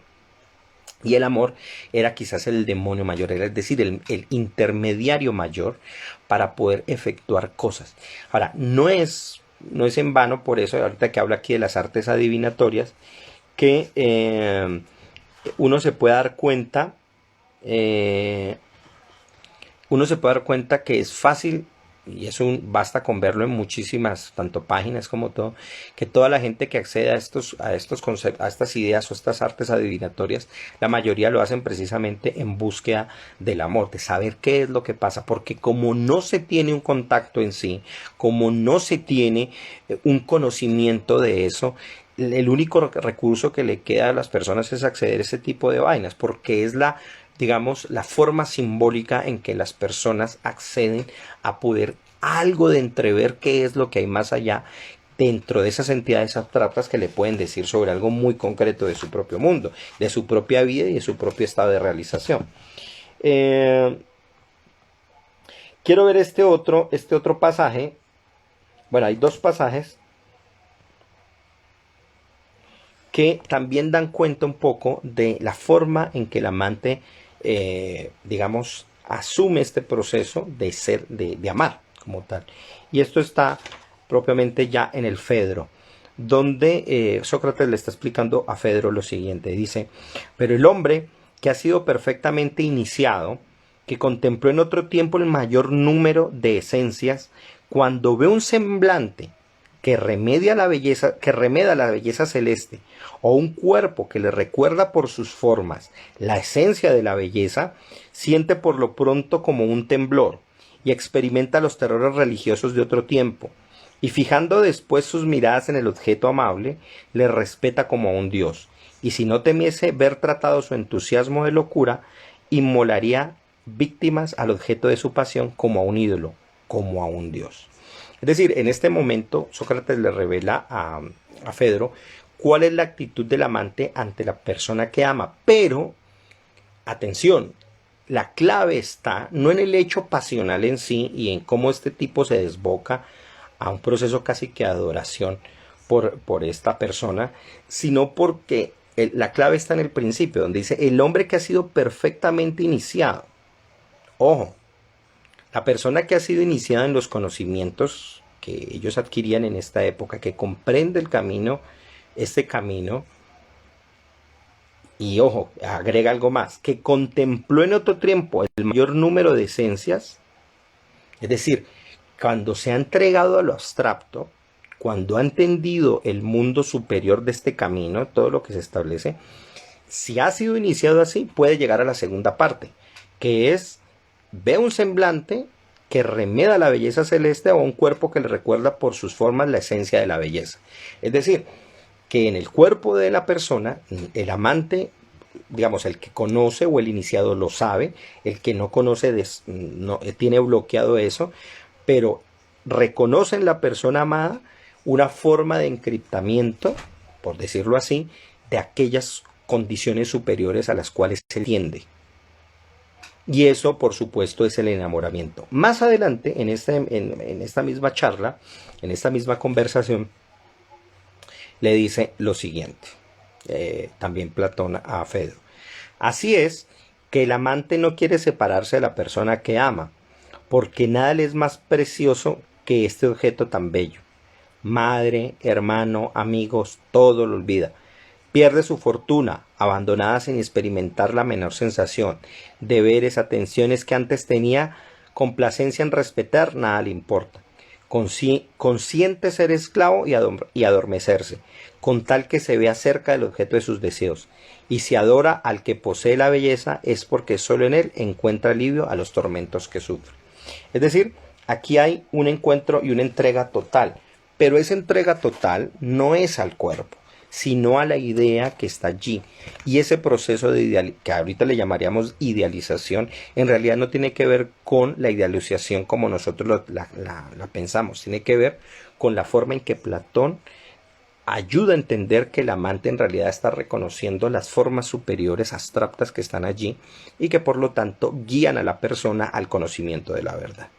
Y el amor era quizás el demonio mayor, es decir, el intermediario mayor para poder efectuar cosas. Ahora, no es en vano, por eso, ahorita que habla aquí de las artes adivinatorias, que uno se puede dar cuenta, que es fácil, y eso basta con verlo en muchísimas, tanto páginas como todo, que toda la gente que accede a estos conceptos, a estas ideas o estas artes adivinatorias, la mayoría lo hacen precisamente en búsqueda del amor, de saber qué es lo que pasa, porque como no se tiene un contacto en sí, como no se tiene un conocimiento de eso, el único recurso que le queda a las personas es acceder a ese tipo de vainas, porque es digamos, la forma simbólica en que las personas acceden a poder algo de entrever qué es lo que hay más allá dentro de esas entidades abstractas que le pueden decir sobre algo muy concreto de su propio mundo, de su propia vida y de su propio estado de realización. Quiero ver este otro pasaje. Bueno, hay dos pasajes que también dan cuenta un poco de la forma en que el amante digamos, asume este proceso de ser, de amar como tal. Y esto está propiamente ya en el Fedro, donde Sócrates le está explicando a Fedro lo siguiente. Dice: pero el hombre que ha sido perfectamente iniciado, que contempló en otro tiempo el mayor número de esencias, cuando ve un semblante que remeda la belleza celeste, o un cuerpo que le recuerda por sus formas la esencia de la belleza, siente por lo pronto como un temblor y experimenta los terrores religiosos de otro tiempo, y fijando después sus miradas en el objeto amable, le respeta como a un dios, y si no temiese ver tratado su entusiasmo de locura, inmolaría víctimas al objeto de su pasión como a un ídolo, como a un dios. Es decir, en este momento Sócrates le revela a Fedro cuál es la actitud del amante ante la persona que ama. Pero, atención, la clave está no en el hecho pasional en sí y en cómo este tipo se desboca a un proceso casi que de adoración por esta persona, sino porque la clave está en el principio, donde dice: el hombre que ha sido perfectamente iniciado. Ojo. La persona que ha sido iniciada en los conocimientos que ellos adquirían en esta época, que comprende el camino, este camino, y ojo, agrega algo más, que contempló en otro tiempo el mayor número de esencias, es decir, cuando se ha entregado a lo abstracto, cuando ha entendido el mundo superior de este camino, todo lo que se establece, si ha sido iniciado así, puede llegar a la segunda parte, que es: ve un semblante que remeda la belleza celeste o un cuerpo que le recuerda por sus formas la esencia de la belleza. Es decir, que en el cuerpo de la persona, el amante, digamos, el que conoce o el iniciado lo sabe, el que no conoce no, tiene bloqueado eso, pero reconoce en la persona amada una forma de encriptamiento, por decirlo así, de aquellas condiciones superiores a las cuales se tiende. Y eso, por supuesto, es el enamoramiento. Más adelante, en esta misma charla, en esta misma conversación, le dice lo siguiente, también Platón a Fedro: así es que el amante no quiere separarse de la persona que ama, porque nada le es más precioso que este objeto tan bello. Madre, hermano, amigos, todo lo olvida. Pierde su fortuna, abandonada sin experimentar la menor sensación. Deberes, atenciones que antes tenía complacencia en respetar, nada le importa. consciente ser esclavo y adormecerse, con tal que se vea cerca del objeto de sus deseos. Y si adora al que posee la belleza, es porque solo en él encuentra alivio a los tormentos que sufre. Es decir, aquí hay un encuentro y una entrega total, pero esa entrega total no es al cuerpo, sino a la idea que está allí. Y ese proceso de que ahorita le llamaríamos idealización, en realidad no tiene que ver con la idealización como nosotros la pensamos, tiene que ver con la forma en que Platón ayuda a entender que el amante en realidad está reconociendo las formas superiores abstractas que están allí y que por lo tanto guían a la persona al conocimiento de la verdad.